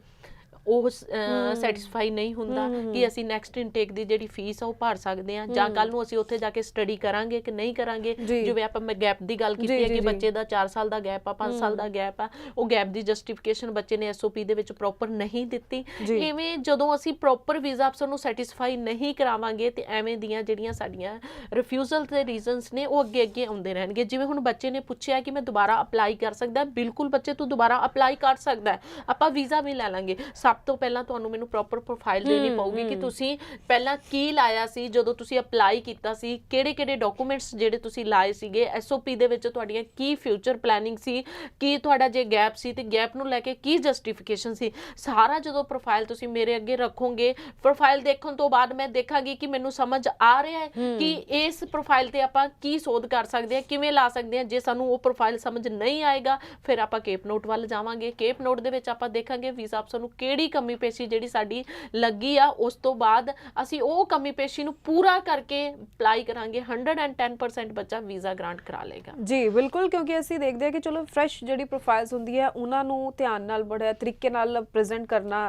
ਉਹ ਸੈਟੀਸਫਾਈ ਨਹੀਂ ਹੁੰਦਾ ਕਿ ਅਸੀਂ ਨੈਕਸਟ ਇਨਟੇਕ ਦੀ ਜਿਹੜੀ ਫੀਸ ਆ ਉਹ ਭਰ ਸਕਦੇ ਹਾਂ, ਜਾਂ ਕੱਲ ਨੂੰ ਅਸੀਂ ਉੱਥੇ ਜਾ ਕੇ ਸਟੱਡੀ ਕਰਾਂਗੇ ਕਿ ਨਹੀਂ ਕਰਾਂਗੇ। ਜਿਵੇਂ ਆਪਾਂ ਮੈਂ ਗੈਪ ਦੀ ਗੱਲ ਕੀਤੀ ਹੈ ਕਿ ਬੱਚੇ ਦਾ 4 ਸਾਲ ਦਾ ਗੈਪ ਆ, 5 ਸਾਲ ਦਾ ਗੈਪ ਆ, ਉਹ ਗੈਪ ਦੀ ਜਸਟੀਫਿਕੇਸ਼ਨ ਬੱਚੇ ਨੇ ਐਸਓਪੀ ਦੇ ਵਿੱਚ ਪ੍ਰੋਪਰ ਨਹੀਂ ਦਿੱਤੀ। ਇਵੇਂ ਜਦੋਂ ਅਸੀਂ ਪ੍ਰੋਪਰ ਵੀਜ਼ਾ ਅਫਸਰ ਨੂੰ ਸੈਟੀਸਫਾਈ ਨਹੀਂ ਕਰਾਵਾਂਗੇ ਤੇ ਐਵੇਂ ਦੀਆਂ ਜਿਹੜੀਆਂ ਸਾਡੀਆਂ ਰਿਫਿਊਜ਼ਲ ਦੇ ਰੀਜ਼ਨਸ ਨੇ ਉਹ ਅੱਗੇ ਅੱਗੇ ਆਉਂਦੇ ਰਹਿਣਗੇ। ਜਿਵੇਂ ਹੁਣ ਬੱਚੇ ਨੇ ਪੁੱਛਿਆ ਕਿ ਮੈਂ ਦੁਬਾਰਾ ਅਪਲਾਈ ਕਰ ਸਕਦਾ, ਬਿਲਕੁਲ ਬੱਚੇ ਤੂੰ ਦੁਬਾਰਾ ਅਪਲਾਈ ਕਰ ਸਕਦਾ, ਆਪਾਂ ਵੀਜ਼ਾ ਵੀ ਲੈ ਲਾਂਗੇ। ਸਭ ਤੋਂ ਪਹਿਲਾਂ ਤੁਹਾਨੂੰ ਮੈਨੂੰ ਪ੍ਰੋਪਰ ਪ੍ਰੋਫਾਈਲ ਦੇਣੀ ਪਊਗੀ ਕਿ ਤੁਸੀਂ ਪਹਿਲਾਂ ਕੀ ਲਾਇਆ ਸੀ ਜਦੋਂ ਤੁਸੀਂ ਅਪਲਾਈ ਕੀਤਾ ਸੀ, ਕਿਹੜੇ ਡਾਕੂਮੈਂਟਸ ਜਿਹੜੇ ਤੁਸੀਂ ਲਾਏ ਸੀਗੇ, ਐਸਓਪੀ ਦੇ ਵਿੱਚ ਤੁਹਾਡੀਆਂ ਕੀ ਫਿਊਚਰ ਪਲੈਨਿੰਗ ਸੀ, ਕੀ ਤੁਹਾਡਾ ਜੇ ਗੈਪ ਸੀ ਤੇ ਗੈਪ ਨੂੰ ਲੈ ਕੇ ਕੀ ਜਸਟੀਫਿਕੇਸ਼ਨ ਸੀ। ਸਾਰਾ ਜਦੋਂ ਪ੍ਰੋਫਾਈਲ ਤੁਸੀਂ ਮੇਰੇ ਅੱਗੇ ਰੱਖੋਗੇ, ਪ੍ਰੋਫਾਈਲ ਦੇਖਣ ਤੋਂ ਬਾਅਦ ਮੈਂ ਦੇਖਾਂਗੀ ਕਿ ਮੈਨੂੰ ਸਮਝ ਆ ਰਿਹਾ ਹੈ ਕਿ ਇਸ ਪ੍ਰੋਫਾਈਲ ਤੇ ਆਪਾਂ ਕੀ ਸੋਧ ਕਰ ਸਕਦੇ ਹਾਂ, ਕਿਵੇਂ ਲਾ ਸਕਦੇ ਹਾਂ। ਜੇ ਸਾਨੂੰ ਉਹ ਪ੍ਰੋਫਾਈਲ ਸਮਝ ਨਹੀਂ ਆਏਗਾ ਫਿਰ ਆਪਾਂ ਕੇਪ ਨੋਟ ਵੱਲ ਜਾਵਾਂਗੇ। ਕੇਪ ਨੋਟ ਦੇ ਵਿੱਚ ਆਪਾਂ ਦੇਖਾਂਗੇ ਵੀਜ਼ਾ ਅਫਸਰ ਨੂੰ ਕਿਹੜੀ ਕਮੀ ਪੇਸ਼ੀ ਜਿਹੜੀ ਸਾਡੀ ਲੱਗੀ ਆ, ਉਸ ਤੋਂ ਬਾਅਦ ਅਸੀਂ ਉਹ ਕਮੀ ਪੇਸ਼ੀ ਨੂੰ ਪੂਰਾ ਕਰਕੇ ਅਪਲਾਈ ਕਰਾਂਗੇ। 110% ਬੱਚਾ ਵੀਜ਼ਾ ਗ੍ਰਾਂਟ ਕਰਾ ਲੇਗਾ। ਜੀ ਬਿਲਕੁਲ, ਕਿਉਂਕਿ ਅਸੀਂ ਦੇਖਦੇ ਹਾਂ ਕਿ ਚਲੋ ਫਰੈਸ਼ ਜਿਹੜੀ ਪ੍ਰੋਫਾਈਲਸ ਹੁੰਦੀ ਹੈ ਉਹਨਾਂ ਨੂੰ ਧਿਆਨ ਨਾਲ ਬੜੇ ਤਰੀਕੇ ਨਾਲ ਪ੍ਰੈਜ਼ੈਂਟ ਕਰਨਾ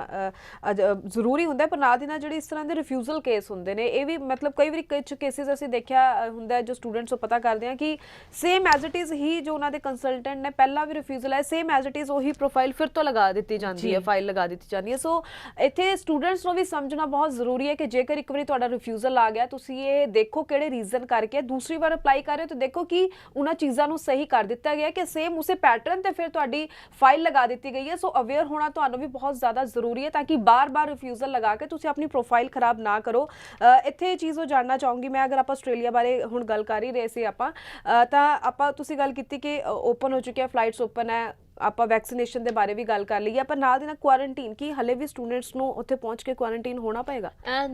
ਜ਼ਰੂਰੀ ਹੁੰਦਾ ਹੈ, ਪਰ ਨਾਲ ਦੀ ਨਾਲ ਜਿਹੜੇ ਇਸ ਤਰ੍ਹਾਂ ਦੇ ਰਿਫਿਊਜ਼ਲ ਕੇਸ ਹੁੰਦੇ ਨੇ ਇਹ ਵੀ ਮਤਲਬ ਕਈ ਵਾਰੀ ਕੁਝ ਕੇਸਿਸ ਅਸੀਂ ਦੇਖਿਆ ਹੁੰਦਾ ਜੋ ਸਟੂਡੈਂਟਸ ਤੋਂ ਪਤਾ ਕਰਦੇ ਹਾਂ ਕਿ ਸੇਮ ਐਜ਼ ਇਟ ਇਜ਼ ਹੀ ਜੋ ਉਹਨਾਂ ਦੇ ਕੰਸਲਟੈਂਟ ਨੇ ਪਹਿਲਾਂ ਵੀ ਰਿਫਿਊਜ਼ਲ ਹੈ, ਸੇਮ ਐਜ਼ ਇਟ ਇਜ਼ ਉਹੀ ਪ੍ਰੋਫਾਈਲ ਫਿਰ ਤੋਂ ਲਗਾ ਦਿੱਤੀ ਜਾਂਦੀ ਹੈ, ਫਾਈਲ ਲਗਾ ਦਿੱਤੀ ਜਾਂਦੀ ਹੈ। ਸੋ ਇੱਥੇ ਸਟੂਡੈਂਟਸ ਨੂੰ ਵੀ ਸਮਝਣਾ ਬਹੁਤ ਜ਼ਰੂਰੀ ਹੈ ਕਿ ਜੇਕਰ ਇੱਕ ਵਾਰੀ ਤੁਹਾਡਾ ਰਿਫਿਊਜ਼ਲ ਆ ਗਿਆ, ਤੁਸੀਂ ਇਹ ਦੇਖੋ ਕਿਹੜੇ ਰੀਜ਼ਨ ਕਰਕੇ ਦੂਸਰੀ ਵਾਰ ਅਪਲਾਈ ਕਰ ਰਹੇ ਹੋ ਤਾਂ ਦੇਖੋ ਕਿ ਉਹਨਾਂ ਚੀਜ਼ਾਂ ਨੂੰ ਸਹੀ ਕਰ ਦਿੱਤਾ ਗਿਆ ਕਿ ਸੇਮ ਉਸੇ ਪੈਟਰਨ ਤੇ ਫਿਰ ਤੁਹਾਡੀ ਫਾਈਲ ਲਗਾ ਦਿੱਤੀ ਗਈ ਹੈ। ਸੋ ਅਵੇਅਰ ਹੋਣਾ ਤੁਹਾਨੂੰ ਵੀ ਬਹੁਤ ਜ਼ਿਆਦਾ ਜ਼ਰੂਰੀ ਹੈ ਤਾਂ ਕਿ ਬਾਰ-ਬਾਰ ਰਿਫਿਊਜ਼ਲ ਲਗਾ ਕੇ ਤੁਸੀਂ ਆਪਣੀ ਪ੍ਰੋਫਾਈਲ ਖਰਾਬ ਨਾ ਕਰੋ। ਇੱਥੇ ਇਹ ਚੀਜ਼ ਉਹ ਜਾਣਨਾ ਚਾਹੂੰਗੀ ਮੈਂ, ਅਗਰ ਆਪਾਂ ਆਸਟ੍ਰੇਲੀਆ ਬਾਰੇ ਹੁਣ ਗੱਲ ਕਰ ਹੀ ਰਹੇ ਸੀ ਆਪਾਂ, ਤਾਂ ਆਪਾਂ ਤੁਸੀਂ ਗੱਲ ਕੀਤੀ ਕਿ ਓਪਨ ਹੋ ਚੁੱਕਿਆ, ਫਲਾਈਟਸ ਓਪਨ ਹੈ, ਆਪਾਂ ਵੈਕਸੀਨੇਸ਼ਨ ਦੇ ਬਾਰੇ ਵੀ ਗੱਲ ਕਰ ਲਈਏ, ਆਪਾਂ ਨਾਲ ਦੀ ਨਾਲ ਕੁਆਰੰਟੀਨ ਕੀ ਹਲੇ ਵੀ ਸਟੂਡੈਂਟਸ ਨੂੰ ਉੱਥੇ ਪਹੁੰਚ ਕੇ ਕੁਆਰੰਟੀਨ ਹੋਣਾ ਪਏਗਾ?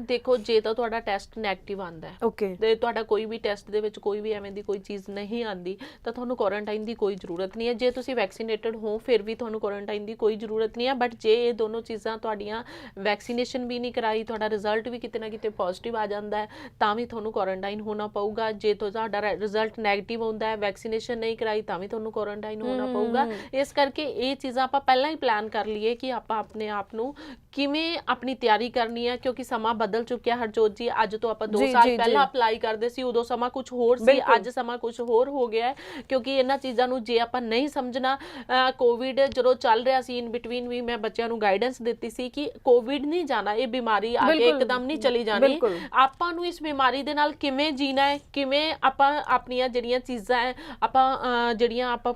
ਦੇਖੋ ਜੇ ਤਾਂ ਤੁਹਾਡਾ ਟੈਸਟ ਨੈਗੇਟਿਵ ਆਂਦਾ ਹੈ, ਓਕੇ, ਤੇ ਤੁਹਾਡਾ ਕੋਈ ਵੀ ਟੈਸਟ ਦੇ ਵਿੱਚ ਕੋਈ ਵੀ ਐਵੇਂ ਦੀ ਕੋਈ ਚੀਜ਼ ਨਹੀਂ ਆਂਦੀ ਤਾਂ ਤੁਹਾਨੂੰ ਕੁਆਰੰਟਾਈਨ ਦੀ ਕੋਈ ਜ਼ਰੂਰਤ ਨਹੀਂ ਹੈ। ਜੇ ਤੁਸੀਂ ਵੈਕਸੀਨੇਟਡ ਹੋ ਫਿਰ ਵੀ ਤੁਹਾਨੂੰ ਕੁਆਰੰਟਾਈਨ ਦੀ ਕੋਈ ਜ਼ਰੂਰਤ ਨਹੀਂ ਹੈ। ਬਟ ਜੇ ਇਹ ਦੋਨੋਂ ਚੀਜ਼ਾਂ ਤੁਹਾਡੀਆਂ ਵੈਕਸੀਨੇਸ਼ਨ ਵੀ ਨਹੀਂ ਕਰਾਈ, ਤੁਹਾਡਾ ਰਿਜ਼ਲਟ ਵੀ ਕਿਤੇ ਨਾ ਕਿਤੇ ਪੋਜ਼ਿਟਿਵ ਆ ਜਾਂਦਾ ਹੈ ਤਾਂ ਵੀ ਤੁਹਾਨੂੰ ਕੁਆਰੰਟਾਈਨ ਹੋਣਾ ਪਊਗਾ। ਜੇ ਤੁਹਾਡਾ ਰਿਜ਼ਲਟ ਨੈਗੇਟਿਵ ਆਉਂਦਾ ਹੈ, ਵੈਕਸੀਨੇਸ਼ਨ ਨਹੀਂ ਕਰਾਈ ਤਾਂ ਵੀ ਤੁਹਾਨੂੰ ਕੁਆਰੰਟਾਈਨ ਹੋਣਾ ਪਊਗਾ। ਇਸ ਕਰਕੇ ਇਹ ਚੀਜ਼ਾਂ ਆਪਾਂ ਪਹਿਲਾਂ ਹੀ ਪਲਾਨ ਕਰ ਲਈਏ ਕਿ ਆਪਾਂ ਆਪਣੇ ਆਪ ਨੂੰ ਕਿਵੇਂ ਆਪਣੀ ਤਿਆਰੀ ਕਰਨੀ ਹੈ, ਕਿਉਂਕਿ ਸਮਾਂ ਬਦਲ ਚੁੱਕਿਆ ਹਰਜੋਤ ਜੀ। ਅੱਜ ਤੋਂ ਆਪਾਂ 2 ਸਾਲ ਪਹਿਲਾਂ ਅਪਲਾਈ ਕਰਦੇ ਸੀ, ਉਦੋਂ ਸਮਾਂ ਕੁਝ ਹੋਰ ਸੀ, ਅੱਜ ਸਮਾਂ ਕੁਝ ਹੋਰ ਹੋ ਗਿਆ ਹੈ। ਕਿਉਂਕਿ ਇਹਨਾਂ ਚੀਜ਼ਾਂ ਨੂੰ ਜੇ ਆਪਾਂ ਨਹੀਂ ਸਮਝਣਾ, ਕੋਵਿਡ ਜਦੋਂ ਚੱਲ ਰਿਹਾ ਸੀ ਇਨ ਬਿਟਵੀਨ ਵੀ ਮੈਂ ਬੱਚਿਆਂ ਨੂੰ ਗਾਈਡੈਂਸ ਦਿੱਤੀ ਸੀ ਕਿ ਕੋਵਿਡ ਨਹੀਂ ਜਾਣਾ, ਇਹ ਬਿਮਾਰੀ ਆ ਕੇ ਇੱਕਦਮ ਨਹੀਂ ਚਲੀ ਜਾਣੀ, ਆਪਾਂ ਨੂੰ ਇਸ ਬਿਮਾਰੀ ਦੇ ਨਾਲ ਕਿਵੇਂ ਜੀਣਾ ਹੈ, ਕਿਵੇਂ ਆਪਾਂ ਆਪਣੀਆਂ ਜਿਹੜੀਆਂ ਚੀਜ਼ਾਂ ਹੈ ਆਪਾਂ ਜਿਹੜੀਆਂ ਆਪਾਂ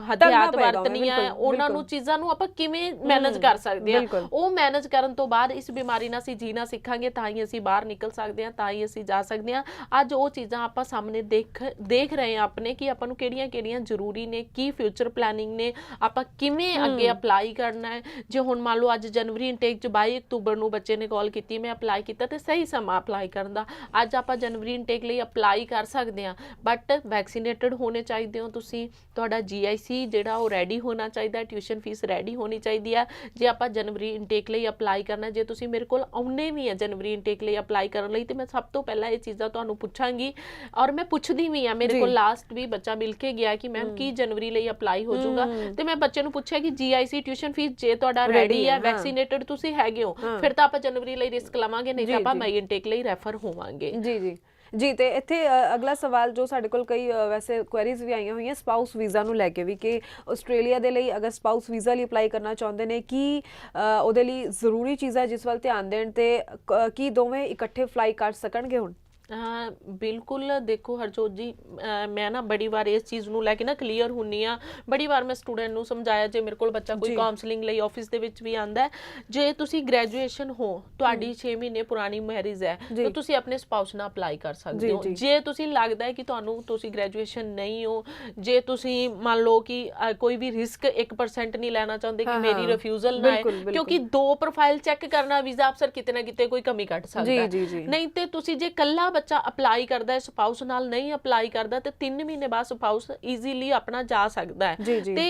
ਹਥਿਆਰ ਵਰਤਨੀਆਂ ਹੈ ਉਹਨਾਂ ਨੂੰ ਚੀਜ਼ਾਂ ਨੂੰ ਆਪਾਂ ਕਿਵੇਂ ਮੈਨੇਜ ਕਰ ਸਕਦੇ ਹਾਂ। ਉਹ ਮੈਨੇਜ ਕਰਨ ਤੋਂ ਬਾਅਦ ਇਸ ਬਿਮਾਰੀ ਨਾਲ ਅਸੀਂ ਜੀਣਾ ਸਿੱਖਾਂਗੇ ਤਾਂ ਹੀ ਅਸੀਂ ਬਾਹਰ ਨਿਕਲ ਸਕਦੇ ਹਾਂ, ਤਾਂ ਹੀ ਅਸੀਂ ਜਾ ਸਕਦੇ ਹਾਂ। ਅੱਜ ਉਹ ਚੀਜ਼ਾਂ ਆਪਾਂ ਸਾਹਮਣੇ ਦੇਖ ਰਹੇ ਹਾਂ ਆਪਣੇ ਕਿ ਆਪਾਂ ਨੂੰ ਕਿਹੜੀਆਂ ਜ਼ਰੂਰੀ ਨੇ, ਕੀ ਫਿਊਚਰ ਪਲੈਨਿੰਗ ਨੇ, ਆਪਾਂ ਕਿਵੇਂ ਅੱਗੇ ਅਪਲਾਈ ਕਰਨਾ ਹੈ। ਜੇ ਹੁਣ ਮੰਨ ਲਓ ਅੱਜ ਜਨਵਰੀ ਇਨਟੇਕ 'ਚ 22 ਅਕਤੂਬਰ ਨੂੰ ਬੱਚੇ ਨੇ ਕਾਲ ਕੀਤੀ, ਮੈਂ ਅਪਲਾਈ ਕੀਤਾ ਤੇ ਸਹੀ ਸਮਾਂ ਅਪਲਾਈ ਕਰਨ ਦਾ। ਅੱਜ ਆਪਾਂ ਜਨਵਰੀ ਇਨਟੇਕ ਲਈ ਅਪਲਾਈ ਕਰ ਸਕਦੇ ਹਾਂ, ਬਟ ਵੈਕਸੀਨੇਟਡ ਹੋਣੇ ਚਾਹੀਦੇ ਹੋ ਤੁਸੀਂ, ਤੁਹਾਡਾ GIC ਜਿਹੜਾ ਉਹ ਰੈਡੀ ਹੋਣਾ ਚਾਹੀਦਾ, ਟਿਊਸ਼ਨ ਫੀਸ ਰੈਡੀ ਹੋਣੀ ਚਾਹੀਦੀ ਹੈ। ਜੇ ਆਪਾਂ ਜਨਵਰੀ ਇਨਟੇਕ ਲਈ ਅਪਲਾਈ ਕਰਨਾ, ਜੇ ਤੁਸੀਂ ਮੇਰੇ ਕੋਲ ਆਉਣੇ ਵੀ ਹੈ ਜਨਵਰੀ ਇਨਟੇਕ ਲਈ ਅਪਲਾਈ ਕਰਨ ਲਈ, ਤੇ ਮੈਂ ਸਭ ਤੋਂ ਪਹਿਲਾਂ ਇਹ ਚੀਜ਼ਾਂ ਤੁਹਾਨੂੰ ਪੁੱਛਾਂਗੀ ਔਰ ਮੈਂ ਪੁੱਛਦੀ ਵੀ ਆ। ਮੇਰੇ ਕੋਲ ਲਾਸਟ ਵੀ ਬੱਚਾ ਮਿਲ ਕੇ ਗਿਆ ਕਿ ਮੈਮ ਕੀ ਜਨਵਰੀ ਲਈ ਅਪਲਾਈ ਹੋ ਜਾਊਗਾ, ਤੇ ਮੈਂ ਬੱਚੇ ਨੂੰ ਪੁੱਛਿਆ ਕਿ GIC ਟਿਊਸ਼ਨ ਫੀਸ ਜੇ ਤੁਹਾਡਾ ਰੈਡੀ ਹੈ, ਵੈਕਸੀਨੇਟਡ ਤੁਸੀਂ ਹੈਗੇ ਹੋ, ਫਿਰ ਤਾਂ ਆਪਾਂ ਜਨਵਰੀ ਲਈ ਰਿਸਕ ਲਵਾਂਗੇ, ਨਹੀਂ ਤਾਂ ਆਪਾਂ ਮਈ ਇਨਟੇਕ ਲਈ ਰੈਫਰ ਹੋਵਾਂਗੇ। ਜੀ ਤੇ ਇੱਥੇ ਅਗਲਾ ਸਵਾਲ ਜੋ ਸਾਡੇ ਕੋਲ ਕਈ ਵੈਸੇ ਕੁਐਰੀਜ਼ ਵੀ ਆਈਆਂ ਹੋਈਆਂ ਸਪਾਊਸ ਵੀਜ਼ਾ ਨੂੰ ਲੈ ਕੇ ਵੀ, ਕਿ ਆਸਟ੍ਰੇਲੀਆ ਦੇ ਲਈ ਅਗਰ ਸਪਾਊਸ ਵੀਜ਼ਾ ਲਈ ਅਪਲਾਈ ਕਰਨਾ ਚਾਹੁੰਦੇ ਨੇ ਕੀ ਉਹਦੇ ਲਈ ਜ਼ਰੂਰੀ ਚੀਜ਼ਾਂ ਜਿਸ ਵੱਲ ਧਿਆਨ ਦੇਣ ਤੇ ਕੀ ਦੋਵੇਂ ਇਕੱਠੇ ਫਲਾਈ ਕਰ ਸਕਣਗੇ? ਹੁਣ ਬਿਲਕੁਲ ਦੇਖੋ ਹਰਜੋਤ ਜੀ, ਮੈਂ ਨਾ ਬੜੀ ਵਾਰ ਇਸ ਚੀਜ਼ ਨੂੰ ਲੈ ਕੇ ਨਾ ਕਲੀਅਰ ਹੁੰਨੀ ਆ। ਬੜੀ ਵਾਰ ਮੈਂ ਸਟੂਡੈਂਟ ਨੂੰ ਸਮਝਾਇਆ, ਜੇ ਮੇਰੇ ਕੋਲ ਬੱਚਾ ਕੋਈ ਕਾਉਂਸਲਿੰਗ ਲਈ ਆਫਿਸ ਦੇ ਵਿੱਚ ਵੀ ਆਂਦਾ ਹੈ, ਜੇ ਤੁਸੀਂ ਗ੍ਰੈਜੂਏਸ਼ਨ ਹੋ, ਤੁਹਾਡੀ 6 ਮਹੀਨੇ ਪੁਰਾਣੀ ਮੈਰਿਜ ਹੈ, ਤਾਂ ਤੁਸੀਂ ਆਪਣੇ ਸਪਾਊਸ ਨਾਲ ਅਪਲਾਈ ਕਰ ਸਕਦੇ ਹੋ। ਜੇ ਤੁਸੀਂ ਲੱਗਦਾ ਹੈ ਕਿ ਤੁਸੀਂ ਗ੍ਰੈਜੂਏਸ਼ਨ ਨਹੀਂ ਹੋ, ਜੇ ਤੁਸੀਂ ਮੰਨ ਲਓ ਕਿ ਕੋਈ ਵੀ ਰਿਸਕ 1% ਨਹੀਂ ਲੈਣਾ ਚਾਹੁੰਦੇ ਕਿ ਮੇਰੀ ਰਿਫਿਊਜ਼ਲ ਨਾ ਆਏ, ਕਿਉਂਕਿ 2 ਪ੍ਰੋਫਾਈਲ ਚੈੱਕ ਕਰਨਾ ਵੀਜ਼ਾ ਅਫਸਰ ਕਿਤੇ ਨਾ ਕਿਤੇ ਕੋਈ ਕਮੀ ਕੱਢ ਸਕਦਾ ਹੈ। ਨਹੀਂ ਤੇ ਤੁਸੀਂ ਜੇ ਕੱਲਾ ਬੱਚਾ ਅਪਲਾਈ ਕਰਦਾ ਹੈ, ਸਪਾਊਸ ਨਾਲ ਨਹੀਂ ਅਪਲਾਈ ਕਰਦਾ, ਤੇ 3 ਮਹੀਨੇ ਬਾਅਦ ਸਪਾਊਸ ਈਜ਼ੀਲੀ ਆਪਣਾ ਜਾ ਸਕਦਾ ਹੈ। ਤੇ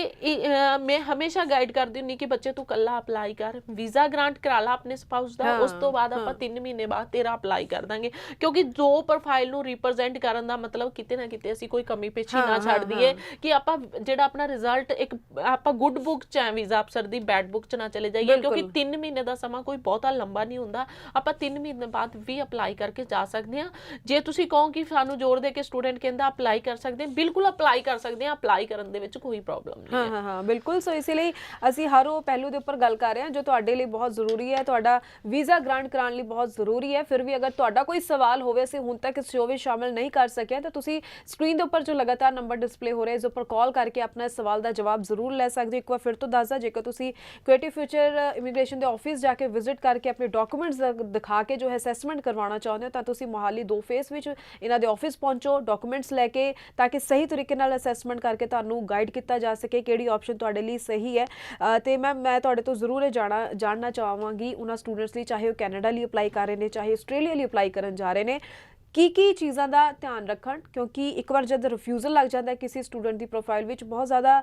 ਮੈਂ ਹਮੇਸ਼ਾ ਗਾਈਡ ਕਰਦੀ ਹੁੰਨੀ ਕਿ ਬੱਚੇ ਤੂੰ ਕੱਲਾ ਅਪਲਾਈ ਕਰ, ਵੀਜ਼ਾ ਗ੍ਰਾਂਟ ਕਰਾ ਲਾ ਆਪਣੇ ਸਪਾਊਸ ਦਾ, ਉਸ ਤੋਂ ਬਾਅਦ ਆਪਾਂ 3 ਮਹੀਨੇ ਬਾਅਦ ਤੇਰਾ ਅਪਲਾਈ ਕਰ ਦਾਂਗੇ। ਕਿਉਂਕਿ 2 ਪ੍ਰੋਫਾਈਲ ਨੂੰ ਰਿਪਰੈਜ਼ੈਂਟ ਕਰਨ ਦਾ ਮਤਲਬ ਕਿਤੇ ਨਾ ਕਿਤੇ ਅਸੀਂ ਕੋਈ ਕਮੀ ਪੇਸ਼ੀ ਨਾ ਛੱਡ ਦਈਏ ਕਿ ਆਪਾਂ ਜਿਹੜਾ ਆਪਣਾ ਰਿਜ਼ਲਟ ਇੱਕ ਆਪਾਂ ਗੁੱਡ ਬੁੱਕ ਚ ਹੈ, ਵੀਜ਼ਾ ਅਫਸਰ ਦੀ ਬੈਡ ਬੁੱਕ ਚ ਨਾ ਚਲੇ ਜਾਈਏ। ਕਿਉਂਕਿ 3 ਮਹੀਨੇ ਦਾ ਸਮਾਂ ਕੋਈ ਬਹੁਤਾ ਲੰਬਾ ਨਹੀਂ ਹੁੰਦਾ, ਆਪਾਂ 3 ਮਹੀਨੇ ਬਾਅਦ ਵੀ ਅਪਲਾਈ ਕਰਕੇ ਜਾ ਸਕਦੇ ਹਾਂ। ਜੇ ਤੁਸੀਂ ਕਹੋ ਕਿ ਸਾਨੂੰ ਜ਼ੋਰ ਦੇ ਕੇ ਸਟੂਡੈਂਟ ਕਹਿੰਦਾ ਅਪਲਾਈ ਕਰ ਸਕਦੇ ਹਾਂ, ਬਿਲਕੁਲ ਅਪਲਾਈ ਕਰ ਸਕਦੇ ਹਾਂ, ਅਪਲਾਈ ਕਰਨ ਦੇ ਵਿੱਚ ਕੋਈ ਪ੍ਰੋਬਲਮ ਨਹੀਂ ਹੈ। ਹਾਂ ਬਿਲਕੁਲ। ਸੋ ਇਸ ਲਈ ਅਸੀਂ ਹਰ ਉਹ ਪਹਿਲੂ ਦੇ ਉੱਪਰ ਗੱਲ ਕਰ ਰਹੇ ਹਾਂ ਜੋ ਤੁਹਾਡੇ ਲਈ ਬਹੁਤ ਜ਼ਰੂਰੀ ਹੈ, ਤੁਹਾਡਾ ਵੀਜ਼ਾ ਗ੍ਰਾਂਟ ਕਰਾਉਣ ਲਈ ਬਹੁਤ ਜ਼ਰੂਰੀ ਹੈ। ਫਿਰ ਵੀ ਅਗਰ ਤੁਹਾਡਾ ਕੋਈ ਸਵਾਲ ਹੋਵੇ, ਅਸੀਂ ਹੁਣ ਤੱਕ ਇਸ ਸ਼ੋਅ ਵਿੱਚ ਸ਼ਾਮਿਲ ਨਹੀਂ ਕਰ ਸਕਿਆ, ਤਾਂ ਤੁਸੀਂ ਸਕਰੀਨ ਦੇ ਉੱਪਰ ਜੋ ਲਗਾਤਾਰ ਨੰਬਰ ਡਿਸਪਲੇ ਹੋ ਰਿਹਾ ਇਸ ਉੱਪਰ ਕਾਲ ਕਰਕੇ ਆਪਣਾ ਇਸ ਸਵਾਲ ਦਾ ਜਵਾਬ ਜ਼ਰੂਰ ਲੈ ਸਕਦੇ ਹੋ। ਇੱਕ ਵਾਰ ਫਿਰ ਤੋਂ ਦੱਸਦਾ, ਜੇਕਰ ਤੁਸੀਂ ਕ੍ਰੀਏਟਿਵ ਫਿਊਚਰ ਇਮੀਗ੍ਰੇਸ਼ਨ ਦੇ ਆਫਿਸ ਜਾ ਕੇ ਵਿਜ਼ਿਟ ਕਰਕੇ ਆਪਣੇ ਡਾਕੂਮੈਂਟਸ ਦਿਖਾ ਕੇ ਜੋ ਹੈ ਅਸੈਸਮੈਂਟ ਕਰਵਾਉਣਾ ਚਾਹੁੰਦੇ ਹੋ, ਤਾਂ ਤੁਸੀਂ ਮੋਹਾਲੀ 2 ਫੇਸ ਵਿੱਚ ਇਹਨਾਂ ਦੇ ਆਫਿਸ ਪਹੁੰਚੋ ਡਾਕੂਮੈਂਟਸ ਲੈ ਕੇ, ਤਾਂ ਕਿ ਸਹੀ ਤਰੀਕੇ ਨਾਲ ਅਸੈਸਮੈਂਟ ਕਰਕੇ ਤੁਹਾਨੂੰ ਗਾਈਡ ਕੀਤਾ ਜਾ ਸਕੇ ਕਿਹੜੀ ਆਪਸ਼ਨ ਤੁਹਾਡੇ ਲਈ ਸਹੀ ਹੈ। ਤੇ ਮੈਂ ਤੁਹਾਡੇ ਤੋਂ ਜ਼ਰੂਰ ਇਹ ਜਾਣਨਾ ਚਾਹਾਂਗੀ ਉਹਨਾਂ ਸਟੂਡੈਂਟਸ ਲਈ, ਚਾਹੇ ਉਹ ਕੈਨੇਡਾ ਲਈ ਅਪਲਾਈ ਕਰ ਰਹੇ ਨੇ, ਚਾਹੇ ਆਸਟ੍ਰੇਲੀਆ ਲਈ ਅਪਲਾਈ ਕਰਨ ਜਾ ਰਹੇ ਨੇ, ਕੀ ਚੀਜ਼ਾਂ ਦਾ ਧਿਆਨ ਰੱਖਣ। ਕਿਉਂਕਿ ਇੱਕ ਵਾਰ ਜਦ ਰਿਫਿਊਜ਼ਲ ਲੱਗ ਜਾਂਦਾ ਹੈ ਕਿਸੇ ਸਟੂਡੈਂਟ ਦੀ ਪ੍ਰੋਫਾਈਲ ਵਿੱਚ, ਬਹੁਤ ਜ਼ਿਆਦਾ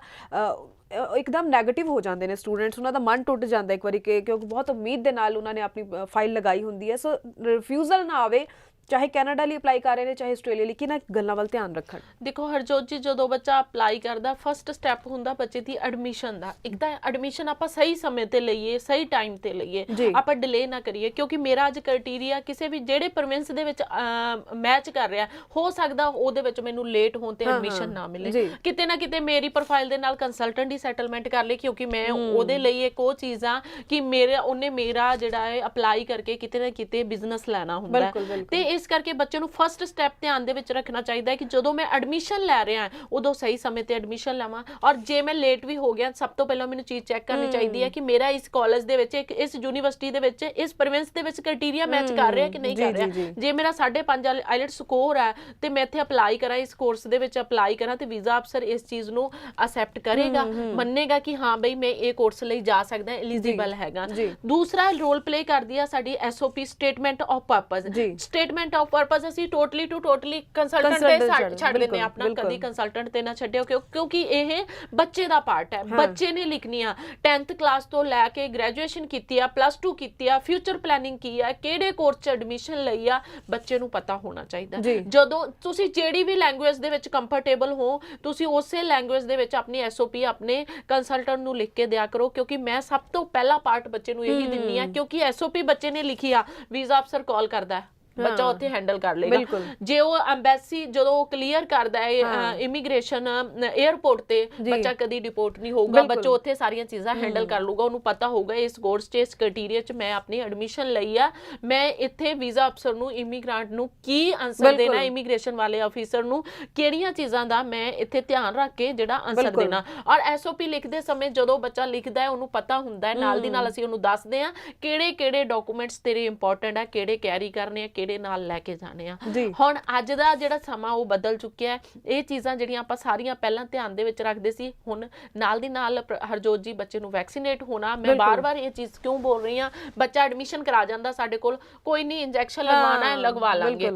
ਇੱਕਦਮ ਨੈਗੇਟਿਵ ਹੋ ਜਾਂਦੇ ਨੇ ਸਟੂਡੈਂਟਸ, ਉਹਨਾਂ ਦਾ ਮਨ ਟੁੱਟ ਜਾਂਦਾ ਇੱਕ ਵਾਰੀ ਕਿਉਂਕਿ ਬਹੁਤ ਉਮੀਦ ਦੇ ਨਾਲ ਉਹਨਾਂ ਨੇ ਆਪਣੀ ਫਾਈਲ ਲਗਾਈ ਹੁੰਦੀ ਹੈ। ਸੋ ਰਿਫਿਊਜ਼ਲ ਨਾ ਆਵੇ, ਚਾਹੇ ਕੈਨੇਡਾ ਲਈ ਅਪਲਾਈ ਕਰ ਰਹੇ ਨੇ, ਚਾਹੇ ਆਸਟ੍ਰੇਲੀਆ ਲਈ, ਕਿਹਨਾਂ ਗੱਲਾਂ ਵੱਲ ਧਿਆਨ ਰੱਖਣ। ਦੇਖੋ ਹਰਜੋਤ ਜੀ, ਜਦੋਂ ਬੱਚਾ ਅਪਲਾਈ ਕਰਦਾ, ਫਸਟ ਸਟੈਪ ਹੁੰਦਾ ਬੱਚੇ ਦੀ ਐਡਮਿਸ਼ਨ ਦਾ। ਇੱਕ ਤਾਂ ਐਡਮਿਸ਼ਨ ਆਪਾਂ ਸਹੀ ਸਮੇਂ ਤੇ ਲਈਏ, ਸਹੀ ਟਾਈਮ ਤੇ ਲਈਏ, ਆਪਾਂ ਡਿਲੇ ਨਾ ਕਰੀਏ। ਕਿਉਂਕਿ ਮੇਰਾ ਅੱਜ ਕ੍ਰਾਈਟੇਰੀਆ ਕਿਸੇ ਵੀ ਜਿਹੜੇ ਪ੍ਰੋਵਿੰਸ ਦੇ ਵਿੱਚ ਮੈਚ ਕਰ ਰਿਹਾ, ਹੋ ਸਕਦਾ ਉਹਦੇ ਵਿੱਚ ਮੈਨੂੰ ਲੇਟ ਹੋਣ ਤੇ ਐਡਮਿਸ਼ਨ ਨਾ ਮਿਲੇ। ਕਿਤੇ ਨਾ ਕਿਤੇ ਮੇਰੀ ਪ੍ਰੋਫਾਈਲ ਦੇ ਨਾਲ ਕੰਸਲਟੈਂਟ ਹੀ ਸੈਟਲਮੈਂਟ ਕਰ ਲੇ, ਕਿਉਂਕਿ ਮੈਂ ਉਹਦੇ ਲਈ ਇੱਕ ਉਹ ਚੀਜ਼ ਆ ਕਿ ਉਹਨੇ ਮੇਰਾ ਜਿਹੜਾ ਹੈ ਅਪਲਾਈ ਕਰਕੇ ਕਿਤੇ ਨਾ ਕਿਤੇ ਬਿਜ਼ਨਸ ਲੈਣਾ ਹੁੰਦਾ। ਤੇ ਇਸ ਕਰਕੇ ਬੱਚੇ ਨੂੰ ਫਸਟ ਸਟੈਪ ਧਿਆਨ ਦੇ ਵਿੱਚ ਰੱਖਣਾ ਚਾਹੀਦਾ ਹੈ ਕਿ ਜਦੋਂ ਮੈਂ ਐਡਮਿਸ਼ਨ ਲੈ ਰਿਹਾ ਉਦੋਂ ਸਹੀ ਸਮੇਂ ਤੇ ਐਡਮਿਸ਼ਨ ਲਵਾਂ। ਔਰ ਜੇ ਮੈਂ ਲੇਟ ਵੀ ਹੋ ਗਿਆ, ਸਭ ਤੋਂ ਪਹਿਲਾਂ ਮੈਨੂੰ ਚੀਜ਼ ਚੈੱਕ ਕਰਨੀ ਚਾਹੀਦੀ ਹੈ ਕਿ ਮੇਰਾ ਇਸ ਕਾਲਜ ਦੇ ਵਿੱਚ, ਇਸ ਯੂਨੀਵਰਸਿਟੀ ਦੇ ਵਿੱਚ, ਇਸ ਪ੍ਰੋਵਿੰਸ ਦੇ ਵਿੱਚ ਕ੍ਰਾਈਟੇਰੀਆ ਮੈਚ ਕਰ ਰਿਹਾ ਕਿ ਨਹੀਂ ਕਰ ਰਿਹਾ। ਜੇ ਮੇਰਾ 5.5 ਆਈਲੈਟਸ ਸਕੋਰ ਹੈ ਤੇ ਮੈਂ ਇੱਥੇ ਅਪਲਾਈ ਕਰਾਂ, ਇਸ ਕੋਰਸ ਦੇ ਵਿੱਚ ਅਪਲਾਈ ਕਰਾਂ, ਤੇ ਵੀਜ਼ਾ ਅਫਸਰ ਇਸ ਚੀਜ਼ ਨੂੰ ਅਸੈਪਟ ਕਰੇਗਾ, ਮੰਨੇਗਾ ਕਿ ਹਾਂ ਬਈ ਮੈਂ ਇਹ ਕੋਰਸ ਲਈ ਜਾ ਸਕਦਾ, ਐਲੀਜੀਬਲ ਹੈਗਾ। ਦੂਸਰਾ ਰੋਲ ਪਲੇ ਕਰਦੀ ਆ ਸਾਡੀ SOP, statement of purpose. Statement of purpose ਅਸੀਂ ਟੋਟਲੀ ਕੰਸਲਟੈਂਟ ਤੇ ਛੱਡ ਦਿੰਦੇ ਆ ਆਪਣਾ, ਕਦੀ ਕੰਸਲਟੈਂਟ ਤੇ ਨਾ ਛੱਡਿਓ, ਕਿਉਂਕਿ ਇਹ ਬੱਚੇ ਦਾ ਪਾਰਟ ਹੈ। ਬੱਚੇ ਨੇ ਲਿਖਣੀ ਆ 10th ਕਲਾਸ ਤੋਂ ਲੈ ਕੇ ਗ੍ਰੈਜੂਏਸ਼ਨ ਕੀਤੀ ਆ, +2 ਕੀਤੀ ਆ, ਫਿਊਚਰ ਪਲੈਨਿੰਗ ਕੀ ਆ, ਕਿਹੜੇ ਕੋਰਸ 'ਚ ਐਡਮਿਸ਼ਨ ਲਈ ਆ, ਬੱਚੇ ਨੂੰ ਪਤਾ ਹੋਣਾ ਚਾਹੀਦਾ। ਜਦੋਂ ਤੁਸੀਂ ਜਿਹੜੀ ਵੀ ਲੈਂਗੁਏਜ ਦੇ ਵਿੱਚ ਕੰਫਰਟੇਬਲ ਹੋ, ਤੁਸੀਂ ਉਸੇ ਲੈਂਗੁਏਜ ਦੇ ਵਿੱਚ ਆਪਣੀ SOP ਆਪਣੇ ਕੰਸਲਟੈਂਟ ਨੂੰ ਲਿਖ ਕੇ ਦਿਆ ਕਰੋ। ਕਿਉਂਕਿ ਮੈਂ ਸਭ ਤੋਂ ਪਹਿਲਾ ਪਾਰਟ ਬੱਚੇ ਨੂੰ ਇਹੀ ਦਿੰਨੀ ਆ, ਕਿਉਂਕਿ SOP ਬੱਚੇ ਨੇ ਲਿਖੀ ਆ, ਵੀਜ਼ਾ ਅਫਸਰ ਕਾਲ ਕਰਦਾ ਹੈ, ਬੱਚਾ ਉੱਥੇ ਹੈਂਡਲ ਕਰ ਲੇਗਾ। ਜੇ ਉਹ ਐਮਬੈਸੀ ਜਦੋਂ ਕਲੀਅਰ ਕਰਦਾ ਹੈ ਇਮੀਗ੍ਰੇਸ਼ਨ 에ਅਰਪੋਰਟ ਤੇ, ਬੱਚਾ ਕਦੀ ਡਿਪੋਰਟ ਨਹੀਂ ਹੋਊਗਾ, ਬੱਚਾ ਉੱਥੇ ਸਾਰੀਆਂ ਚੀਜ਼ਾਂ ਹੈਂਡਲ ਕਰ ਲੂਗਾ। ਉਹਨੂੰ ਪਤਾ ਹੋਊਗਾ ਇਸ ਕੋਰਸ 'ਚ, ਇਸ ਕ੍ਰਾਈਟੇਰੀਆ 'ਚ ਮੈਂ ਆਪਣੀ ਐਡਮਿਸ਼ਨ ਲਈ ਆ, ਮੈਂ ਇੱਥੇ ਵੀਜ਼ਾ ਅਫਸਰ ਨੂੰ, ਇਮੀਗ੍ਰੈਂਟ ਨੂੰ ਕੀ ਆਨਸਰ ਦੇਣਾ, ਇਮੀਗ੍ਰੇਸ਼ਨ ਵਾਲੇ ਅਫੀਸਰ ਨੂੰ ਕਿਹੜੀਆਂ ਚੀਜ਼ਾਂ ਦਾ ਮੈਂ ਇੱਥੇ ਧਿਆਨ ਰੱਖ ਕੇ ਜਿਹੜਾ ਆਨਸਰ ਦੇਣਾ। ਔਰ SOP ਲਿਖਦੇ ਸਮੇਂ ਜਦੋਂ ਬੱਚਾ ਲਿਖਦਾ ਹੈ, ਉਹਨੂੰ ਪਤਾ ਹੁੰਦਾ ਹੈ, ਨਾਲ ਦੀ ਨਾਲ ਅਸੀਂ ਉਹਨੂੰ ਦੱਸਦੇ ਹਾਂ ਕਿਹੜੇ ਡਾਕੂਮੈਂਟਸ ਤੇਰੇ ਇੰਪੋਰਟੈਂਟ ਆ, ਕਿਹੜੇ ਕੈਰੀ ਕਰਨੇ ਆ, ਕਿਹੜੇ ਨਾਲ ਲੈ ਕੇ ਜਾਣੇ ਆ। ਹੁਣ ਅੱਜ ਦਾ ਜਿਹੜਾ ਸਮਾਂ ਉਹ ਬਦਲ ਚੁੱਕਿਆ ਹੈ। ਇਹ ਚੀਜ਼ਾਂ ਜਿਹੜੀਆਂ ਆਪਾਂ ਸਾਰੀਆਂ ਪਹਿਲਾਂ ਧਿਆਨ ਦੇ ਵਿੱਚ ਰੱਖਦੇ ਸੀ, ਹੁਣ ਨਾਲ ਦੀ ਨਾਲ ਹਰਜੋਤ ਜੀ ਬੱਚੇ ਨੂੰ ਵੈਕਸੀਨੇਟ ਹੋਣਾ। ਮੈਂ ਬਾਰ-ਬਾਰ ਇਹ ਚੀਜ਼ ਕਿਉਂ ਬੋਲ ਰਹੀ ਹਾਂ, ਬੱਚਾ ਐਡਮਿਸ਼ਨ ਕਰਾ ਜਾਂਦਾ ਸਾਡੇ ਕੋਲ, ਕੋਈ ਨਹੀਂ ਇੰਜੈਕਸ਼ਨ ਲਗਵਾਉਣਾ ਹੈ ਲਗਵਾ ਲਾਂਗੇ,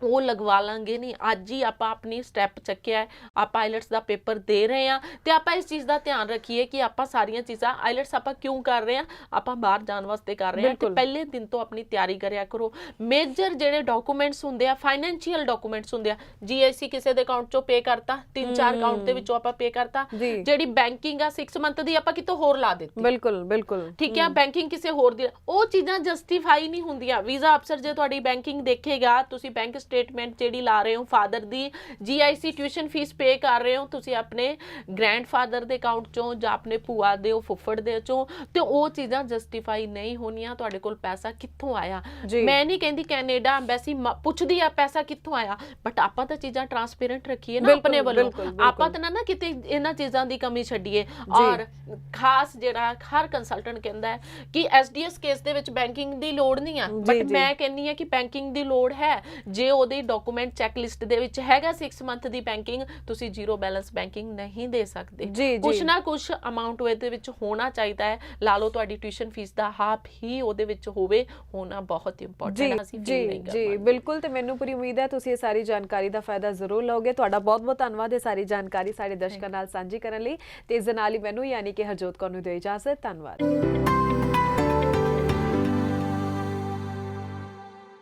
ਉਹ ਲਗਵਾ ਲਾਂਗੇ ਨਹੀਂ। ਅੱਜ ਹੀ ਆਪਾਂ ਆਪਣੀ ਸਟੈਪ ਚੱਕਿਆ ਹੈ, ਆਪਾਂ ਆਈਲੈਟਸ ਦਾ ਪੇਪਰ ਦੇ ਰਹੇ ਹਾਂ, ਤੇ ਆਪਾਂ ਇਸ ਚੀਜ਼ ਦਾ ਧਿਆਨ ਰੱਖੀਏ ਕਿ ਆਪਾਂ ਸਾਰੀਆਂ ਚੀਜ਼ਾਂ, ਆਈਲੈਟਸ ਆਪਾਂ ਕਿਉਂ ਕਰ ਰਹੇ ਹਾਂ, ਆਪਾਂ ਬਾਹਰ ਜਾਣ ਵਾਸਤੇ ਕਰ ਰਹੇ ਹਾਂ, ਤੇ ਪਹਿਲੇ ਦਿਨ ਤੋਂ ਆਪਣੀ ਤਿਆਰੀ ਕਰਿਆ ਕਰੋ। ਮੇਜਰ ਜਿਹੜੇ ਡਾਕੂਮੈਂਟਸ ਹੁੰਦੇ ਆ, ਫਾਈਨੈਂਸ਼ੀਅਲ ਡਾਕੂਮੈਂਟਸ ਹੁੰਦੇ ਆ, GIC ਕਿਸੇ ਦੇ ਅਕਾਊਂਟ ਚੋਂ ਪੇ ਕਰਤਾ, 3-4 ਅਕਾਊਂਟ ਦੇ ਵਿੱਚੋਂ ਆਪਾਂ ਪੇ ਕਰਤਾ, ਜਿਹੜੀ ਬੈਂਕਿੰਗ ਆ 6 ਮੰਥ ਦੀ ਆਪਾਂ ਕਿਤੋਂ ਹੋਰ ਲਾ ਦਿੱਤੀ, ਬਿਲਕੁਲ ਠੀਕ ਹੈ, ਬੈਂਕਿੰਗ ਕਿਸੇ ਹੋਰ ਦੀ, ਉਹ ਚੀਜ਼ਾਂ ਜਸਟੀਫਾਈ ਨਹੀਂ ਹੁੰਦੀਆਂ। ਵੀਜ਼ਾ ਅਫਸਰ ਜੇ ਤੁਹਾਡੀ ਬੈਂਕਿੰਗ ਦੇਖੇਗਾ, ਤੁਸੀਂ ਬੈਂਕ ਸਟੇਟਮੈਂਟ ਜਿਹੜੀ ਲਾ ਰਹੇ ਹੋ, ਫਾਦਰ ਦੀ GIC ਟਿਊਸ਼ਨ ਫੀਸ ਪੇ ਕਰ ਰਹੇ ਹੋ ਤੁਸੀਂ ਆਪਣੇ ਗ੍ਰੈਂਡਫਾਦਰ ਦੇ ਅਕਾਊਂਟ ਚੋਂ ਜਾਂ ਆਪਣੇ ਭੂਆ ਦੇ, ਫੁੱਫੜ ਦੇ ਚੋਂ, ਤੇ ਉਹ ਚੀਜ਼ਾਂ ਜਸਟੀਫਾਈ ਨਹੀਂ ਹੋਣੀਆਂ। ਤੁਹਾਡੇ ਕੋਲ ਪੈਸਾ ਕਿੱਥੋਂ ਆਇਆ? ਮੈਂ ਨਹੀਂ ਕਹਿੰਦੀ ਕੈਨੇਡਾ ਐਮਬੈਸੀ ਪੁੱਛਦੀ ਆ ਪੈਸਾ ਕਿੱਥੋਂ ਆਇਆ, ਬਟ ਆਪਾਂ ਤਾਂ ਚੀਜ਼ਾਂ ਟਰਾਂਸਪੇਰੈਂਟ ਰੱਖੀਏ ਨਾ ਆਪਣੇ ਵੱਲੋਂ, ਆਪਾਂ ਤਾਂ ਨਾ ਕਿਤੇ ਇਹਨਾਂ ਚੀਜ਼ਾਂ ਦੀ ਕਮੀ ਛੱਡੀਏ। ਔਰ ਖਾਸ ਜਿਹੜਾ ਹਰ ਕੰਸਲਟੈਂਟ ਕਹਿੰਦਾ ਹੈ ਕਿ ਐਸਡੀਐਸ ਕੇਸ ਦੇ ਵਿੱਚ ਬੈਂਕਿੰਗ ਦੀ ਲੋੜ ਨਹੀਂ ਆ, ਬਟ ਮੈਂ ਕਹਿੰਨੀ ਆ ਕਿ ਬੈਂਕਿੰਗ ਦੀ ਲੋੜ ਹੈ। ਜੇ ਉਹਦੀ ਡਾਕੂਮੈਂਟ ਚੈੱਕ ਲਿਸਟ ਦੇ ਵਿੱਚ ਹੈਗਾ 6 ਮੰਥ ਦੀ ਬੈਂਕਿੰਗ, ਤੁਸੀਂ ਜ਼ੀਰੋ ਬੈਲੈਂਸ ਬੈਂਕਿੰਗ ਨਹੀਂ ਦੇ ਸਕਦੇ। ਕੁਛ ਨਾ ਕੁਛ ਅਮਾਉਂਟ ਉਹਦੇ ਵਿੱਚ ਹੋਣਾ ਚਾਹੀਦਾ ਹੈ। ਲਾ ਲਓ ਤੁਹਾਡੀ ਟਿਊਸ਼ਨ ਫੀਸ ਦਾ ਹਾਫ ਹੀ ਉਹਦੇ ਵਿੱਚ ਹੋਵੇ, ਹੋਣਾ ਬਹੁਤ ਇੰਪੋਰਟੈਂਟ ਹੈ। ਅਸੀਂ ਫੀਲ ਨਹੀਂ ਕਰਦੇ। ਜੀ ਬਿਲਕੁਲ, ਤੇ ਮੈਨੂੰ ਪੂਰੀ ਉਮੀਦ ਹੈ ਤੁਸੀਂ ਇਹ ਸਾਰੀ ਜਾਣਕਾਰੀ ਦਾ ਫਾਇਦਾ ਜ਼ਰੂਰ ਲਓਗੇ। ਤੁਹਾਡਾ ਬਹੁਤ ਬਹੁਤ ਧੰਨਵਾਦ ਇਹ ਸਾਰੀ ਜਾਣਕਾਰੀ ਸਾਡੇ ਦਰਸ਼ਕਾਂ ਨਾਲ ਸਾਂਝੀ ਕਰਨ ਲਈ, ਤੇ ਇਸ ਦੇ ਨਾਲ ਹੀ ਮੈਨੂੰ ਯਾਨੀ ਕਿ ਹਰਜੋਤ ਕੌਰ ਨੂੰ ਦਿਓ ਇਜਾਜ਼ਤ। ਧੰਨਵਾਦ।